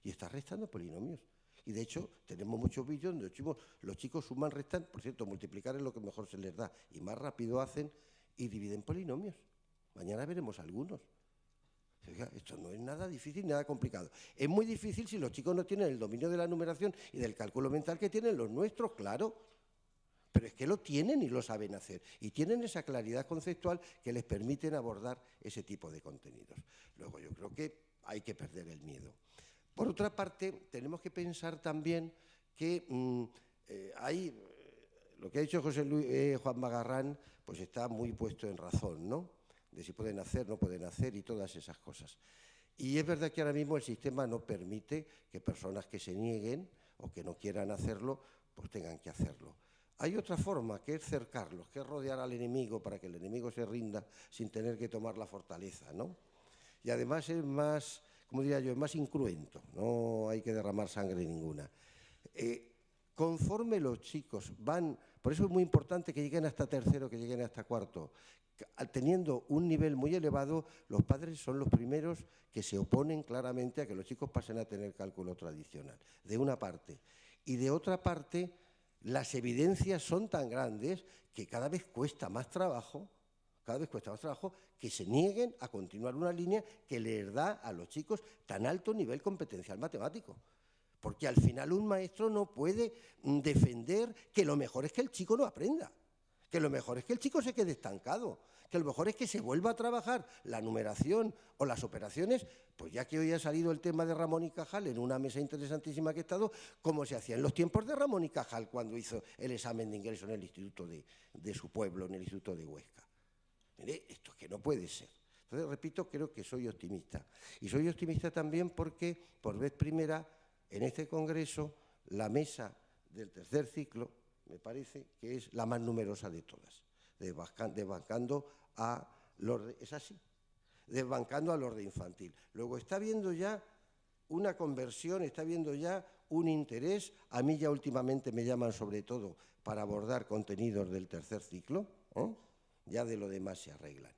Y está restando polinomios. Y de hecho, tenemos muchos vídeos donde los chicos suman, restan, por cierto, multiplicar es lo que mejor se les da, y más rápido hacen, y dividen polinomios. Mañana veremos algunos. Oiga, esto no es nada difícil, nada complicado. Es muy difícil si los chicos no tienen el dominio de la numeración y del cálculo mental que tienen los nuestros, claro. Pero es que lo tienen y lo saben hacer. Y tienen esa claridad conceptual que les permiten abordar ese tipo de contenidos. Luego yo creo que hay que perder el miedo. Por otra parte, tenemos que pensar también que lo que ha dicho Juan Magarrán, pues está muy puesto en razón, ¿no? De si pueden hacer, no pueden hacer y todas esas cosas. Y es verdad que ahora mismo el sistema no permite que personas que se nieguen o que no quieran hacerlo, pues tengan que hacerlo. Hay otra forma, que es cercarlos, que es rodear al enemigo para que el enemigo se rinda sin tener que tomar la fortaleza, ¿no? Y además es más, como diría yo, es más incruento, no hay que derramar sangre ninguna. Conforme los chicos van, por eso es muy importante que lleguen hasta tercero, que lleguen hasta cuarto. Teniendo un nivel muy elevado, los padres son los primeros que se oponen claramente a que los chicos pasen a tener cálculo tradicional, de una parte. Y de otra parte, las evidencias son tan grandes que cada vez cuesta más trabajo que se nieguen a continuar una línea que les da a los chicos tan alto nivel competencial matemático. Porque al final un maestro no puede defender que lo mejor es que el chico no aprenda, que lo mejor es que el chico se quede estancado, que lo mejor es que se vuelva a trabajar la numeración o las operaciones, pues ya que hoy ha salido el tema de Ramón y Cajal en una mesa interesantísima que he estado, como se hacía en los tiempos de Ramón y Cajal cuando hizo el examen de ingreso en el instituto de su pueblo, en el instituto de Huesca. Mire, esto es que no puede ser. Entonces, repito, creo que soy optimista. Y soy optimista también porque, por vez primera, en este congreso, la mesa del tercer ciclo, me parece que es la más numerosa de todas, desbancando a los de, es así, desbancando a los de infantil. Luego está habiendo ya una conversión, está habiendo ya un interés. A mí ya últimamente me llaman sobre todo para abordar contenidos del tercer ciclo, ¿eh? Ya de lo demás se arreglan.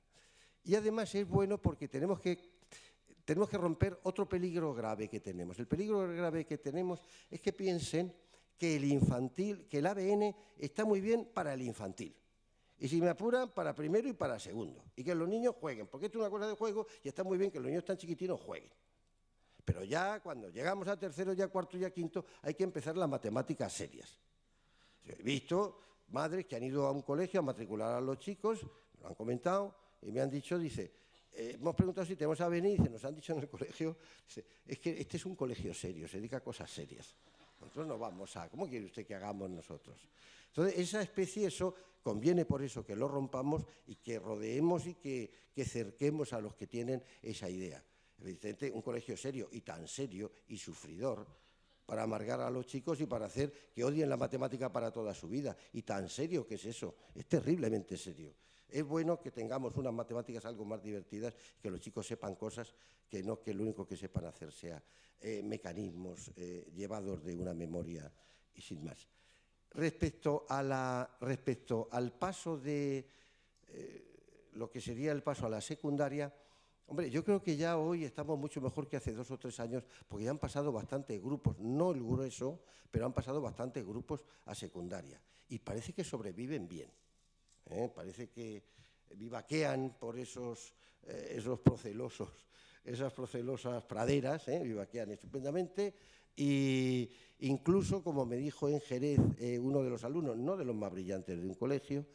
Y además es bueno porque tenemos que romper otro peligro grave que tenemos. El peligro grave que tenemos es que piensen que el infantil, que el ABN está muy bien para el infantil. Y si me apuran, para primero y para segundo. Y que los niños jueguen, porque esto es una cosa de juego y está muy bien que los niños tan chiquitinos jueguen. Pero ya cuando llegamos a tercero, ya cuarto, ya quinto, hay que empezar las matemáticas serias. Yo he visto madres que han ido a un colegio a matricular a los chicos, me lo han comentado, y me han dicho, dice, hemos preguntado si tenemos ABN, y dice, nos han dicho en el colegio, dice, es que este es un colegio serio, se dedica a cosas serias. Nosotros no vamos a, ¿cómo quiere usted que hagamos nosotros? Entonces, esa especie, eso conviene por eso que lo rompamos y que rodeemos y que cerquemos a los que tienen esa idea. Evidentemente, un colegio serio y tan serio y sufridor para amargar a los chicos y para hacer que odien la matemática para toda su vida. Y tan serio que es eso, es terriblemente serio. Es bueno que tengamos unas matemáticas algo más divertidas, que los chicos sepan cosas que no que lo único que sepan hacer sea mecanismos llevados de una memoria y sin más. Respecto al paso de lo que sería el paso a la secundaria, hombre, yo creo que ya hoy estamos mucho mejor que hace 2 o 3 años, porque ya han pasado bastantes grupos, no el grueso, pero han pasado bastantes grupos a secundaria. Y parece que sobreviven bien. Parece que vivaquean por esos procelosos, esas procelosas praderas, vivaquean estupendamente. Y incluso, como me dijo en Jerez uno de los alumnos, no de los más brillantes de un colegio,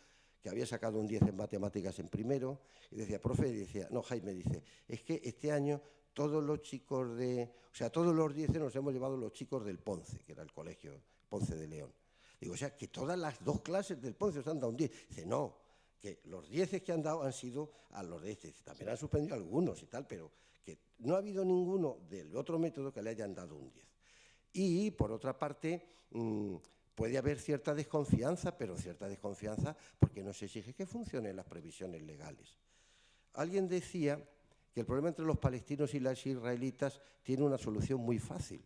que había sacado un 10 en matemáticas en primero, y decía, profe, y decía, no, Jaime, dice, es que este año todos los chicos todos los 10 nos hemos llevado los chicos del Ponce, que era el colegio Ponce de León. Digo, o sea, que todas las 2 clases del Ponce os han dado un 10. Dice, no, que los 10 que han dado han sido a los de este. También han suspendido algunos y tal, pero que no ha habido ninguno del otro método que le hayan dado un 10. Y, por otra parte, puede haber cierta desconfianza, pero cierta desconfianza porque no se exige que funcionen las previsiones legales. Alguien decía que el problema entre los palestinos y los israelitas tiene una solución muy fácil.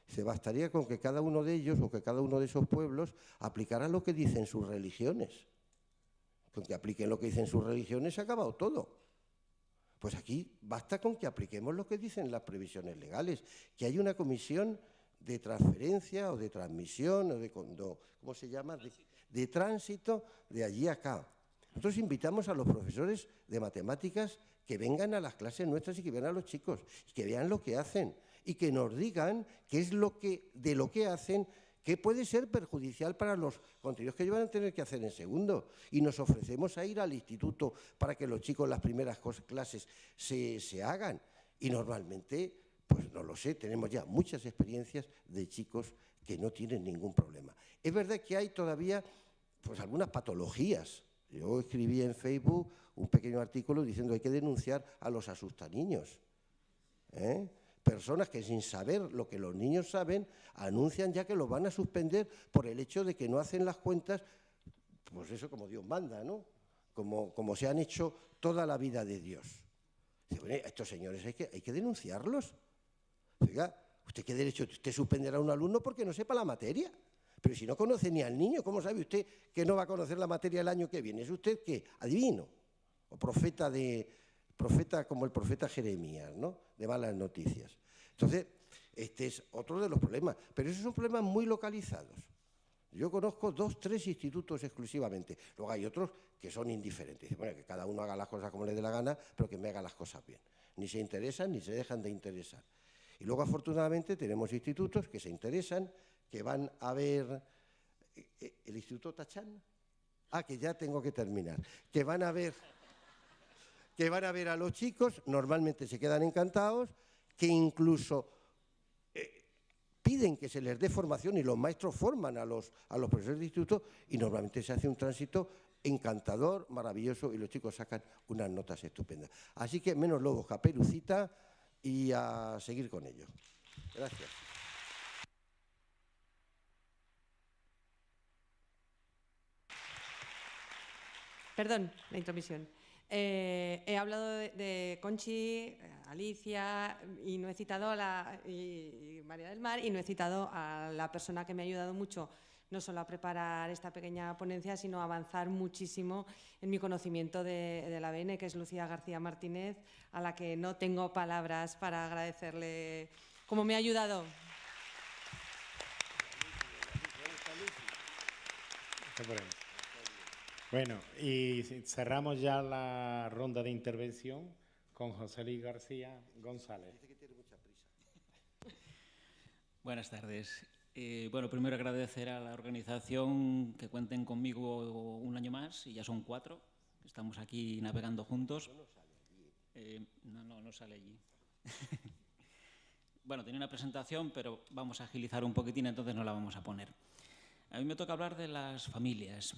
Se bastaría con que cada uno de ellos o que cada uno de esos pueblos aplicara lo que dicen sus religiones. Con que apliquen lo que dicen sus religiones se ha acabado todo. Pues aquí basta con que apliquemos lo que dicen las previsiones legales, que hay una comisión de transferencia o de transmisión o de, ¿cómo se llama? De tránsito de allí a acá. Nosotros invitamos a los profesores de matemáticas que vengan a las clases nuestras y que vean a los chicos, y que vean lo que hacen y que nos digan qué es de lo que hacen, qué puede ser perjudicial para los contenidos que ellos van a tener que hacer en segundo. Y nos ofrecemos a ir al instituto para que los chicos las primeras clases se hagan. Y normalmente, pues no lo sé, tenemos ya muchas experiencias de chicos que no tienen ningún problema. Es verdad que hay todavía pues algunas patologías. Yo escribí en Facebook un pequeño artículo diciendo que hay que denunciar a los asustaniños. Personas que sin saber lo que los niños saben anuncian ya que los van a suspender por el hecho de que no hacen las cuentas, pues eso como Dios manda, ¿no? Como se han hecho toda la vida de Dios. Dice, bueno, a estos señores hay que denunciarlos. Oiga, ¿usted qué derecho? Usted suspenderá a un alumno porque no sepa la materia. Pero si no conoce ni al niño, ¿cómo sabe usted que no va a conocer la materia el año que viene? ¿Es usted qué? ¿Adivino? ¿O profeta como el profeta Jeremías, ¿no? De malas noticias. Entonces, este es otro de los problemas. Pero esos son problemas muy localizados. Yo conozco 2, 3 institutos exclusivamente. Luego hay otros que son indiferentes. Bueno, que cada uno haga las cosas como le dé la gana, pero que me haga las cosas bien. Ni se interesan ni se dejan de interesar. Y luego, afortunadamente, tenemos institutos que se interesan, que van a ver el Instituto Tachán. Que ya tengo que terminar. Que van a ver a los chicos, normalmente se quedan encantados, que incluso piden que se les dé formación y los maestros forman a los profesores de instituto y normalmente se hace un tránsito encantador, maravilloso y los chicos sacan unas notas estupendas. Así que menos lobos, Caperucita y a seguir con ello. Gracias. Perdón, la intromisión. He hablado de Conchi, Alicia y no he citado y María del Mar y no he citado a la persona que me ha ayudado mucho no solo a preparar esta pequeña ponencia, sino a avanzar muchísimo en mi conocimiento de la ABN, que es Lucía García Martínez, a la que no tengo palabras para agradecerle cómo me ha ayudado. Bueno, y cerramos ya la ronda de intervención con José Luis García González. Buenas tardes. Bueno, primero agradecer a la organización que cuenten conmigo un año más, y ya son 4, estamos aquí navegando juntos. No sale allí. Bueno, tenía una presentación, pero vamos a agilizar un poquitín, entonces no la vamos a poner. A mí me toca hablar de las familias.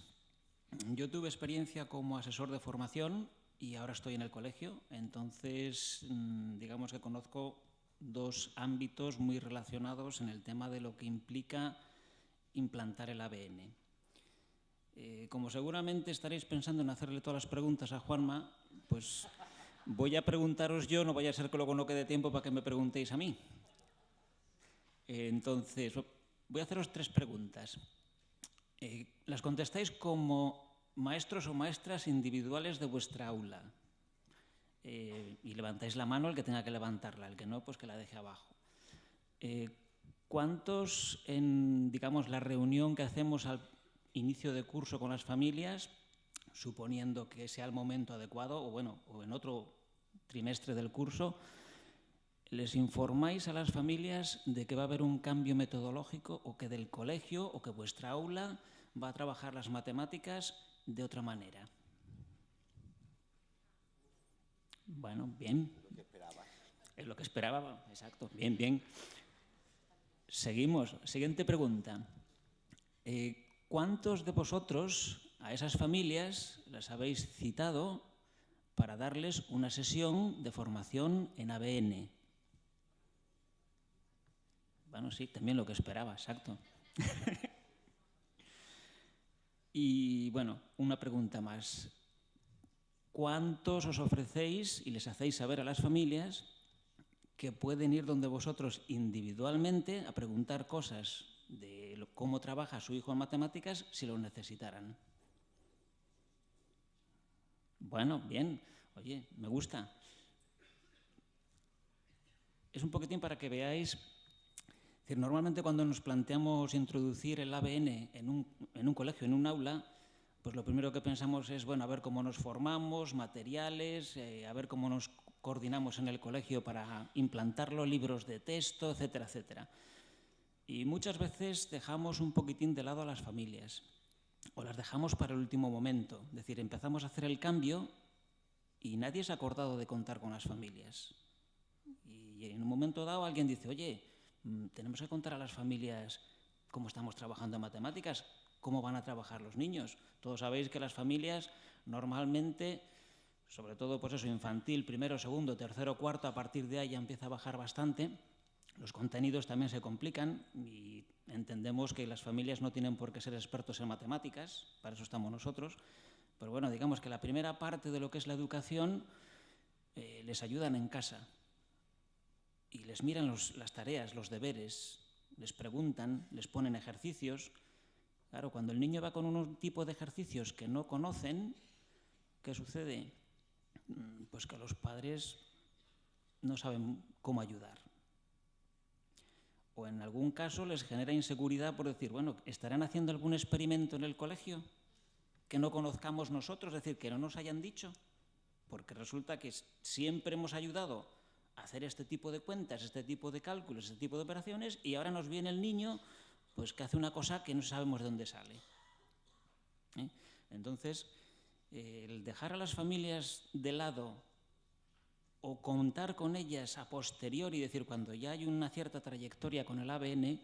Yo tuve experiencia como asesor de formación y ahora estoy en el colegio, entonces digamos que conozco 2 ámbitos muy relacionados en el tema de lo que implica implantar el ABN. Como seguramente estaréis pensando en hacerle todas las preguntas a Juanma, pues voy a preguntaros yo, no vaya a ser que luego no quede tiempo para que me preguntéis a mí. Entonces, voy a haceros 3 preguntas. Las contestáis como maestros o maestras individuales de vuestra aula. Y levantáis la mano el que tenga que levantarla, el que no, pues que la deje abajo. ¿Cuántos en, digamos, la reunión que hacemos al inicio de curso con las familias, suponiendo que sea el momento adecuado, o bueno, o en otro trimestre del curso, les informáis a las familias de que va a haber un cambio metodológico o que del colegio o que vuestra aula va a trabajar las matemáticas de otra manera? Bueno, bien. Es lo que esperaba, exacto. Bien, bien. Seguimos. Siguiente pregunta. ¿Cuántos de vosotros a esas familias las habéis citado para darles una sesión de formación en ABN? Bueno, sí, también lo que esperaba, exacto. Y bueno, una pregunta más. ¿Cuántos os ofrecéis y les hacéis saber a las familias que pueden ir donde vosotros individualmente a preguntar cosas de cómo trabaja su hijo en matemáticas si lo necesitaran? Bueno, bien. Oye, me gusta. Es un poquitín para que veáis. Es decir, normalmente cuando nos planteamos introducir el ABN en un colegio, en un aula, pues lo primero que pensamos es, bueno, a ver cómo nos formamos, materiales, a ver cómo nos coordinamos en el colegio para implantarlo, libros de texto, etcétera, etcétera. Y muchas veces dejamos un poquitín de lado a las familias, o las dejamos para el último momento. Es decir, empezamos a hacer el cambio y nadie se ha acordado de contar con las familias. Y en un momento dado alguien dice, oye, tenemos que contar a las familias cómo estamos trabajando en matemáticas, cómo van a trabajar los niños. Todos sabéis que las familias normalmente, sobre todo pues eso, infantil, primero, segundo, tercero, cuarto, a partir de ahí ya empieza a bajar bastante. Los contenidos también se complican y entendemos que las familias no tienen por qué ser expertos en matemáticas, para eso estamos nosotros. Pero bueno, digamos que la primera parte de lo que es la educación les ayudan en casa y les miran las tareas, los deberes, les preguntan, les ponen ejercicios. Claro, cuando el niño va con un tipo de ejercicios que no conocen, ¿qué sucede? Pues que los padres no saben cómo ayudar. O en algún caso les genera inseguridad por decir, bueno, ¿estarán haciendo algún experimento en el colegio que no conozcamos nosotros? Es decir, que no nos hayan dicho. Porque resulta que siempre hemos ayudado a hacer este tipo de cuentas, este tipo de cálculos, este tipo de operaciones, y ahora nos viene el niño pues que hace una cosa que no sabemos de dónde sale. Entonces, el dejar a las familias de lado o contar con ellas a posteriori, y decir, cuando ya hay una cierta trayectoria con el ABN,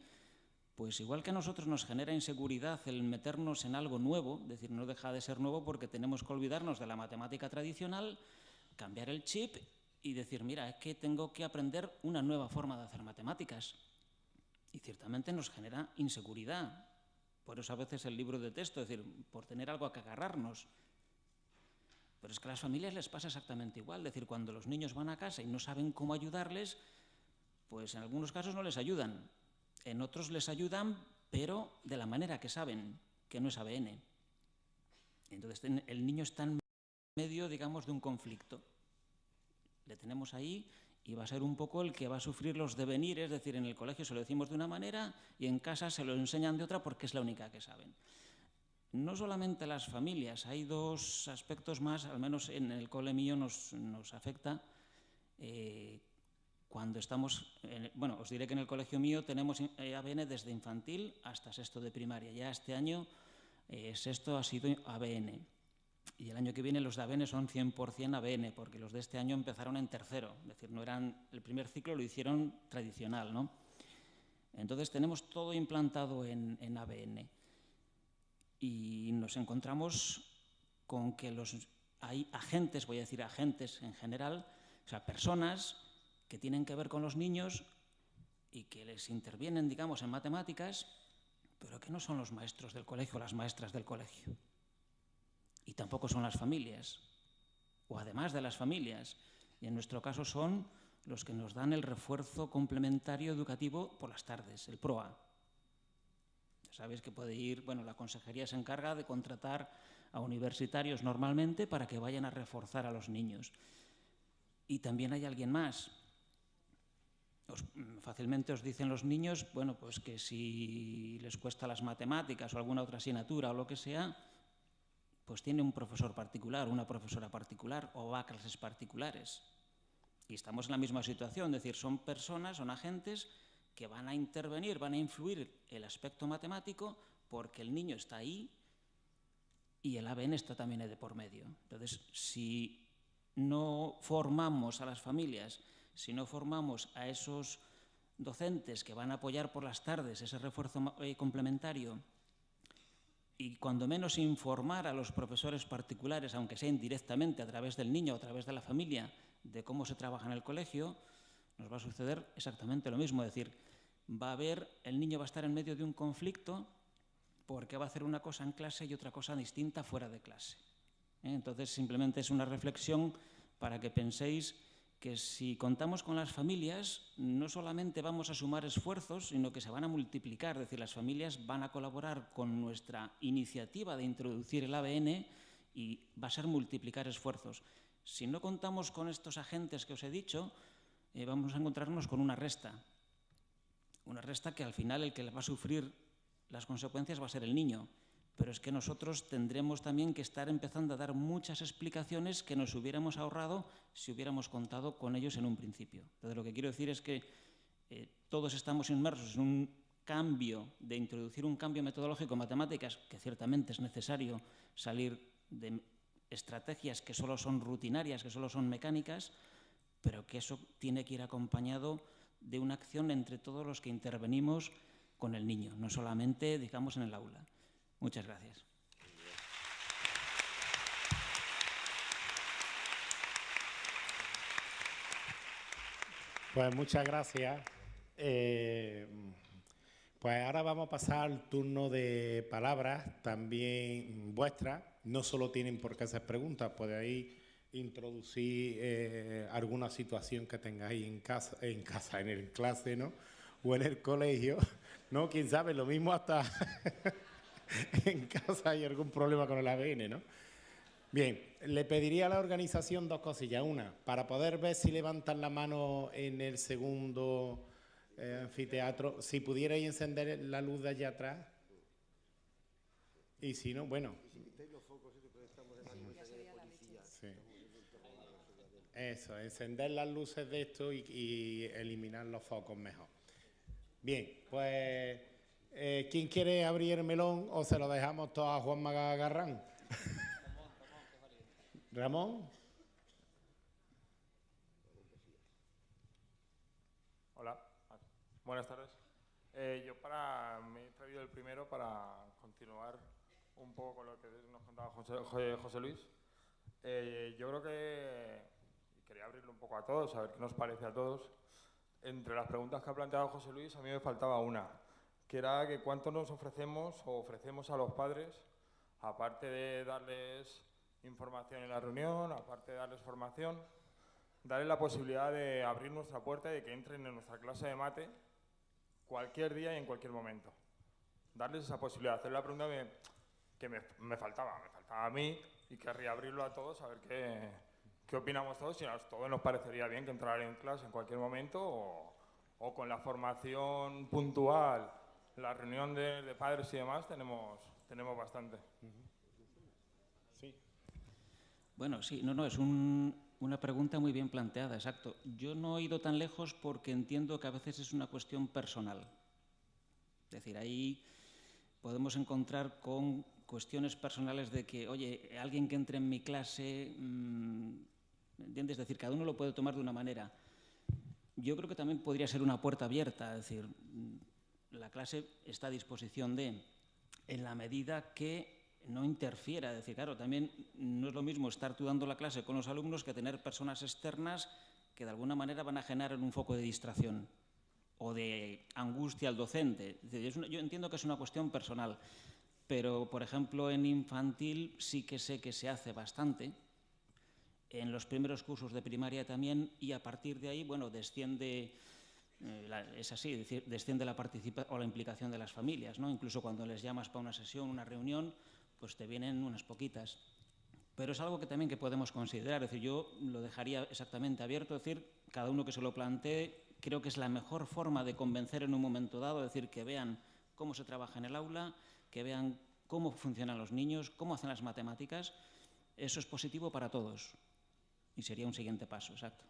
pues igual que a nosotros nos genera inseguridad el meternos en algo nuevo, es decir, no deja de ser nuevo porque tenemos que olvidarnos de la matemática tradicional, cambiar el chip y decir, mira, es que tengo que aprender una nueva forma de hacer matemáticas. Y ciertamente nos genera inseguridad. Por eso a veces el libro de texto, es decir, por tener algo a que agarrarnos. Pero es que a las familias les pasa exactamente igual. Es decir, cuando los niños van a casa y no saben cómo ayudarles, pues en algunos casos no les ayudan. En otros les ayudan, pero de la manera que saben, que no es ABN. Entonces el niño está en medio, digamos, de un conflicto. Le tenemos ahí y va a ser un poco el que va a sufrir los devenires, es decir, en el colegio se lo decimos de una manera y en casa se lo enseñan de otra porque es la única que saben. No solamente las familias, hay dos aspectos más, al menos en el cole mío nos afecta. Cuando estamos, bueno, os diré que en el colegio mío tenemos ABN desde infantil hasta sexto de primaria. Ya este año sexto ha sido ABN. Y el año que viene los de ABN son 100% ABN, porque los de este año empezaron en tercero. Es decir, no eran el primer ciclo, lo hicieron tradicional, ¿no? Entonces tenemos todo implantado en ABN. Y nos encontramos con que hay agentes, voy a decir agentes en general, o sea, personas que tienen que ver con los niños y que les intervienen, digamos, en matemáticas, pero que no son los maestros del colegio o las maestras del colegio. Y tampoco son las familias, o además de las familias. Y en nuestro caso son los que nos dan el refuerzo complementario educativo por las tardes, el PROA. Sabéis que puede ir, bueno, la consejería se encarga de contratar a universitarios normalmente para que vayan a reforzar a los niños. Y también hay alguien más. Fácilmente os dicen los niños, bueno, pues que si les cuesta las matemáticas o alguna otra asignatura o lo que sea, pues tiene un profesor particular, una profesora particular o va a clases particulares. Y estamos en la misma situación, es decir, son personas, son agentes que van a intervenir, van a influir el aspecto matemático porque el niño está ahí y el ABN está también de por medio. Entonces, si no formamos a las familias, si no formamos a esos docentes que van a apoyar por las tardes ese refuerzo complementario y cuando menos informar a los profesores particulares, aunque sea indirectamente a través del niño o a través de la familia, de cómo se trabaja en el colegio, nos va a suceder exactamente lo mismo. Es decir, el niño va a estar en medio de un conflicto ¿por qué va a hacer una cosa en clase y otra cosa distinta fuera de clase? Entonces, simplemente es una reflexión para que penséis que si contamos con las familias, no solamente vamos a sumar esfuerzos, sino que se van a multiplicar. Es decir, las familias van a colaborar con nuestra iniciativa de introducir el ABN y va a ser multiplicar esfuerzos. Si no contamos con estos agentes que os he dicho, vamos a encontrarnos con una resta que al final el que va a sufrir las consecuencias va a ser el niño. Pero es que nosotros tendremos también que estar empezando a dar muchas explicaciones que nos hubiéramos ahorrado si hubiéramos contado con ellos en un principio. Entonces, lo que quiero decir es que todos estamos inmersos en un cambio, de introducir un cambio metodológico en matemáticas, que ciertamente es necesario salir de estrategias que solo son rutinarias, que solo son mecánicas, pero que eso tiene que ir acompañado de una acción entre todos los que intervenimos con el niño, no solamente, digamos, en el aula. Muchas gracias. Pues muchas gracias. Pues ahora vamos a pasar al turno de palabras, también vuestras. No solo tienen por qué hacer preguntas, podéis introducir alguna situación que tengáis en clase, ¿no? O en el colegio, ¿no? Quién sabe, lo mismo hasta en casa hay algún problema con el ABN, ¿no? Bien, le pediría a la organización dos cosillas. Una, para poder ver si levantan la mano en el segundo anfiteatro, si pudierais encender la luz de allá atrás. Y si no, bueno. Sí. Eso, encender las luces de esto y eliminar los focos mejor. Bien, pues, ¿quién quiere abrir el melón o se lo dejamos todo a Juan Magarrán? ¿Ramón? Hola, buenas tardes. Me he traído el primero para continuar un poco con lo que nos contaba José Luis. Yo creo que quería abrirlo un poco a todos, a ver qué nos parece a todos. Entre las preguntas que ha planteado José Luis, a mí me faltaba una, que era que cuánto nos ofrecemos a los padres, aparte de darles información en la reunión, aparte de darles formación, darles la posibilidad de abrir nuestra puerta y de que entren en nuestra clase de mate cualquier día y en cualquier momento. Darles esa posibilidad, hacer la pregunta que me faltaba a mí y querría abrirlo a todos, a ver qué opinamos todos, si a todos nos parecería bien que entraran en clase en cualquier momento o con la formación puntual, la reunión de padres y demás, tenemos bastante. Sí. Bueno, sí, no, es una pregunta muy bien planteada, exacto. Yo no he ido tan lejos porque entiendo que a veces es una cuestión personal. Es decir, ahí podemos encontrar con cuestiones personales de que, oye, alguien que entre en mi clase, ¿entiendes? Es decir, cada uno lo puede tomar de una manera. Yo creo que también podría ser una puerta abierta, es decir, la clase está a disposición en la medida que no interfiera. Es decir, claro, también no es lo mismo estar tú dando la clase con los alumnos que tener personas externas que de alguna manera van a generar un foco de distracción o de angustia al docente. Es decir, yo entiendo que es una cuestión personal, pero, por ejemplo, en infantil sí que sé que se hace bastante, en los primeros cursos de primaria también, y a partir de ahí, bueno, desciende, es así, es decir, desciende la participación o la implicación de las familias, ¿no? Incluso cuando les llamas para una sesión, una reunión, pues te vienen unas poquitas. Pero es algo que también que podemos considerar, es decir, yo lo dejaría exactamente abierto, es decir, cada uno que se lo plantee, creo que es la mejor forma de convencer en un momento dado, es decir, que vean cómo se trabaja en el aula, que vean cómo funcionan los niños, cómo hacen las matemáticas. Eso es positivo para todos y sería un siguiente paso, exacto.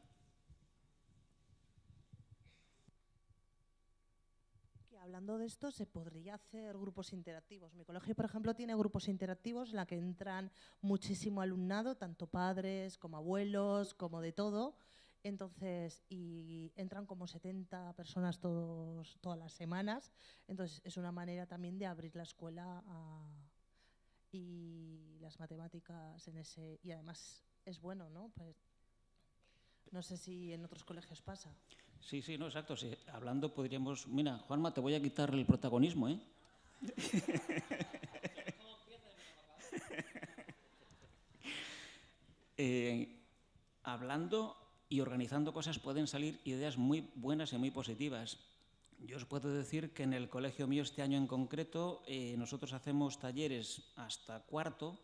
Hablando de esto, se podría hacer grupos interactivos. Mi colegio, por ejemplo, tiene grupos interactivos en la que entran muchísimo alumnado, tanto padres como abuelos, como de todo. Entonces, y entran como 70 personas todas las semanas. Entonces, es una manera también de abrir la escuela y las matemáticas en ese. Y además es bueno, ¿no? Pues, no sé si en otros colegios pasa. Sí, no, exacto. Sí. Hablando podríamos... Mira, Juanma, te voy a quitar el protagonismo, ¿eh? Hablando y organizando cosas pueden salir ideas muy buenas y muy positivas. Yo os puedo decir que en el colegio mío este año en concreto nosotros hacemos talleres hasta cuarto,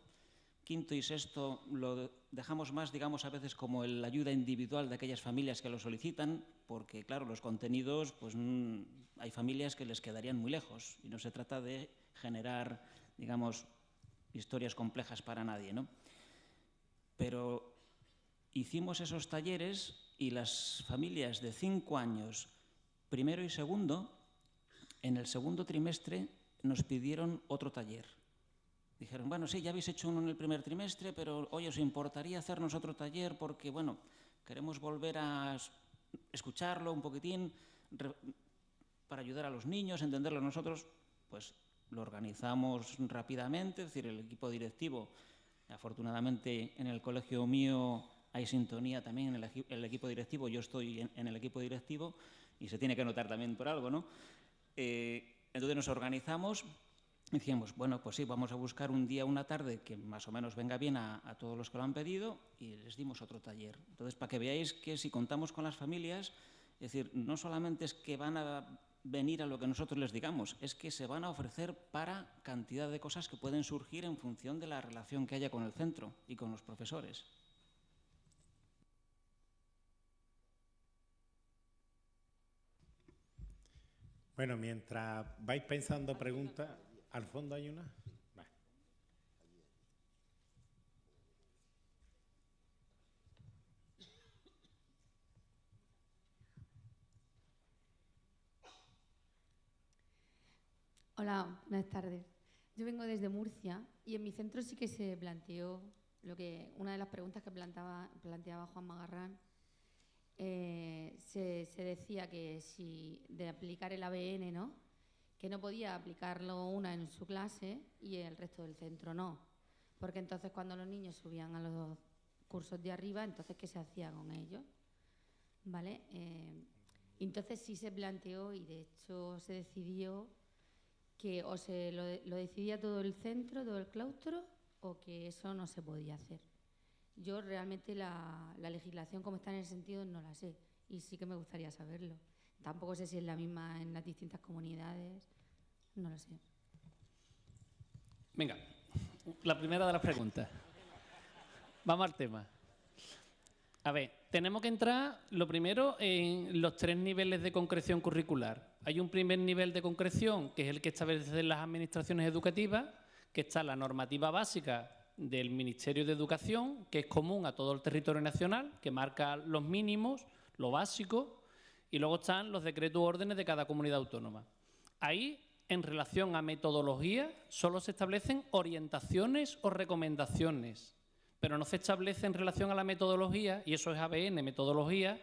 quinto y sexto lo dejamos más, digamos, a veces como la ayuda individual de aquellas familias que lo solicitan, porque, claro, los contenidos, pues hay familias que les quedarían muy lejos y no se trata de generar, digamos, historias complejas para nadie, ¿no? Pero hicimos esos talleres y las familias de 5 años, primero y segundo, en el segundo trimestre nos pidieron otro taller. Dijeron, bueno, sí, ya habéis hecho uno en el primer trimestre, pero, oye, ¿os importaría hacernos otro taller? Porque, bueno, queremos volver a escucharlo un poquitín para ayudar a los niños, entenderlo nosotros. Pues lo organizamos rápidamente, es decir, el equipo directivo, afortunadamente en el colegio mío hay sintonía también en el equipo directivo, yo estoy en el equipo directivo y se tiene que notar también por algo, ¿no? Entonces nos organizamos y dijimos, bueno, pues sí, vamos a buscar un día, una tarde que más o menos venga bien a todos los que lo han pedido y les dimos otro taller. Entonces, para que veáis que si contamos con las familias, es decir, no solamente es que van a venir a lo que nosotros les digamos, es que se van a ofrecer para cantidad de cosas que pueden surgir en función de la relación que haya con el centro y con los profesores. Bueno, mientras vais pensando preguntas, ¿al fondo hay una? Vale. Hola, buenas tardes. Yo vengo desde Murcia y en mi centro sí que se planteó una de las preguntas que planteaba Juan Magarrán. Se decía que si de aplicar el ABN, ¿no? Que no podía aplicarlo una en su clase y el resto del centro no. Porque entonces cuando los niños subían a los cursos de arriba, entonces ¿qué se hacía con ellos? ¿Vale? Entonces sí se planteó y de hecho se decidió que o se lo decidía todo el centro, todo el claustro, o que eso no se podía hacer. Yo realmente la legislación como está en ese sentido no la sé y sí que me gustaría saberlo. Tampoco sé si es la misma en las distintas comunidades, no lo sé. Venga, la primera de las preguntas. Vamos al tema. A ver, tenemos que entrar, lo primero, en los 3 niveles de concreción curricular. Hay un primer nivel de concreción, que es el que establecen las administraciones educativas, que está la normativa básica del Ministerio de Educación, que es común a todo el territorio nacional, que marca los mínimos, lo básico, y luego están los decretos u órdenes de cada comunidad autónoma. Ahí, en relación a metodología, solo se establecen orientaciones o recomendaciones, pero no se establece en relación a la metodología, y eso es ABN, metodología,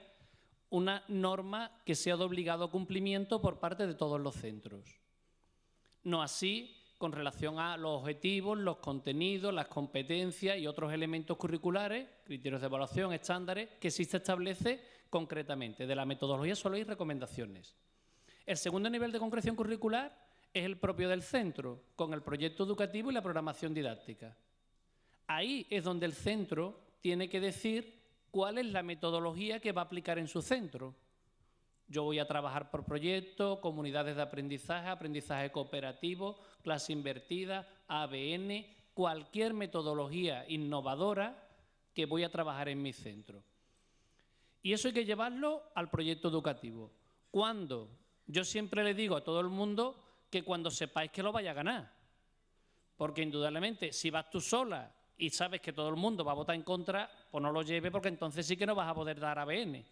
una norma que sea de obligado cumplimiento por parte de todos los centros. No así con relación a los objetivos, los contenidos, las competencias y otros elementos curriculares, criterios de evaluación, estándares, que sí se establece concretamente. De la metodología solo hay recomendaciones. El segundo nivel de concreción curricular es el propio del centro, con el proyecto educativo y la programación didáctica. Ahí es donde el centro tiene que decir cuál es la metodología que va a aplicar en su centro. Yo voy a trabajar por proyecto, comunidades de aprendizaje, aprendizaje cooperativo, clase invertida, ABN, cualquier metodología innovadora que voy a trabajar en mi centro. Y eso hay que llevarlo al proyecto educativo. ¿Cuándo? Yo siempre le digo a todo el mundo que cuando sepáis que lo vaya a ganar. Porque indudablemente, si vas tú sola y sabes que todo el mundo va a votar en contra, pues no lo lleve porque entonces sí que no vas a poder dar ABN.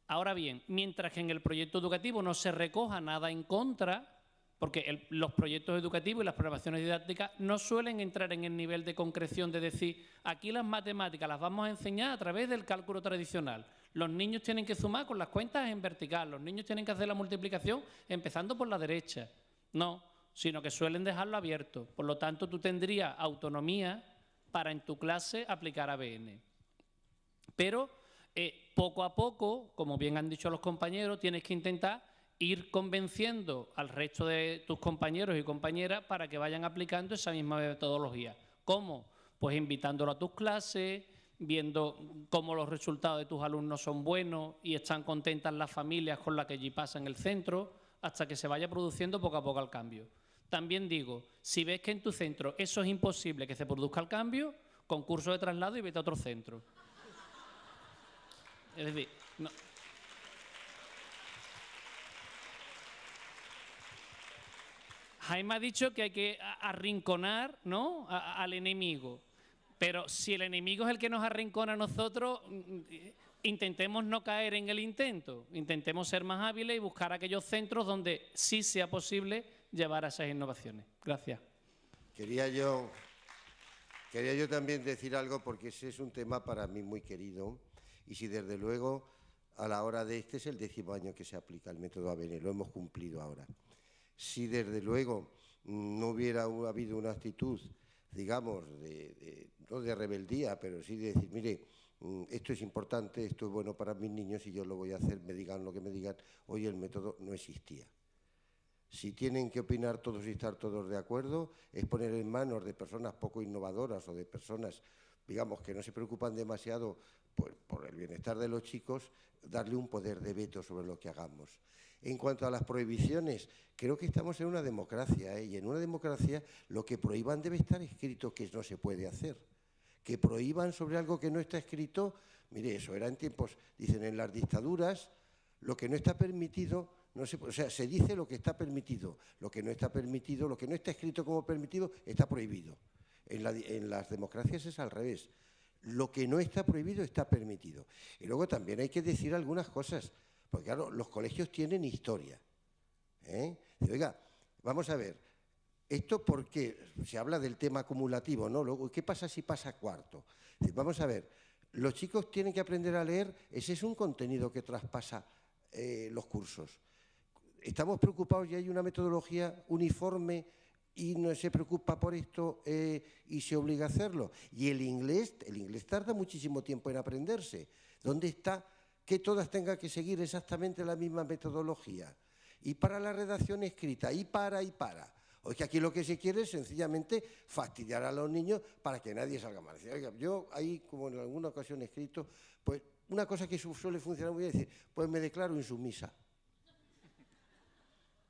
Ahora bien, mientras que en el proyecto educativo no se recoja nada en contra, porque los proyectos educativos y las programaciones didácticas no suelen entrar en el nivel de concreción de decir, aquí las matemáticas las vamos a enseñar a través del cálculo tradicional. Los niños tienen que sumar con las cuentas en vertical, los niños tienen que hacer la multiplicación empezando por la derecha. No, sino que suelen dejarlo abierto. Por lo tanto, tú tendrías autonomía para en tu clase aplicar ABN. Pero poco a poco, como bien han dicho los compañeros, tienes que intentar ir convenciendo al resto de tus compañeros y compañeras para que vayan aplicando esa misma metodología. ¿Cómo? Pues invitándolo a tus clases, viendo cómo los resultados de tus alumnos son buenos y están contentas las familias con las que allí pasan el centro, hasta que se vaya produciendo poco a poco el cambio. También digo, si ves que en tu centro eso es imposible que se produzca el cambio, concurso de traslado y vete a otro centro. Es decir, no. Jaime ha dicho que hay que arrinconar, ¿no?, al enemigo. Pero si el enemigo es el que nos arrincona a nosotros, intentemos no caer en el intento. Intentemos ser más hábiles y buscar aquellos centros donde sí sea posible llevar a esas innovaciones. Gracias. Quería yo también decir algo, porque ese es un tema para mí muy querido. Y si desde luego a la hora de este es el 10º año que se aplica el método ABN, lo hemos cumplido ahora. Si desde luego no hubiera habido una actitud, digamos, no de rebeldía, pero sí de decir, mire, esto es importante, esto es bueno para mis niños y yo lo voy a hacer, me digan lo que me digan, hoy el método no existía. Si tienen que opinar todos y estar todos de acuerdo, es poner en manos de personas poco innovadoras o de personas, digamos, que no se preocupan demasiado por el bienestar de los chicos, darle un poder de veto sobre lo que hagamos. En cuanto a las prohibiciones, creo que estamos en una democracia, y en una democracia lo que prohíban debe estar escrito que no se puede hacer. Que prohíban sobre algo que no está escrito, mire, eso era en tiempos, dicen, en las dictaduras, lo que no está permitido, no se, o sea, se dice lo que está permitido, lo que no está permitido, lo que no está escrito como permitido, está prohibido. En las democracias es al revés. Lo que no está prohibido está permitido. Y luego también hay que decir algunas cosas. Porque claro, los colegios tienen historia. Oiga, vamos a ver, esto porque se habla del tema acumulativo, ¿no? Luego, ¿qué pasa si pasa cuarto? Vamos a ver, los chicos tienen que aprender a leer, ese es un contenido que traspasa los cursos. Estamos preocupados y hay una metodología uniforme y no se preocupa por esto y se obliga a hacerlo. Y el inglés tarda muchísimo tiempo en aprenderse. ¿Dónde está que todas tengan que seguir exactamente la misma metodología? Y para la redacción escrita, y para. O que aquí lo que se quiere es sencillamente fastidiar a los niños para que nadie salga mal. Oiga, yo ahí, como en alguna ocasión he escrito, pues una cosa que suele funcionar muy bien es decir, pues me declaro insumisa.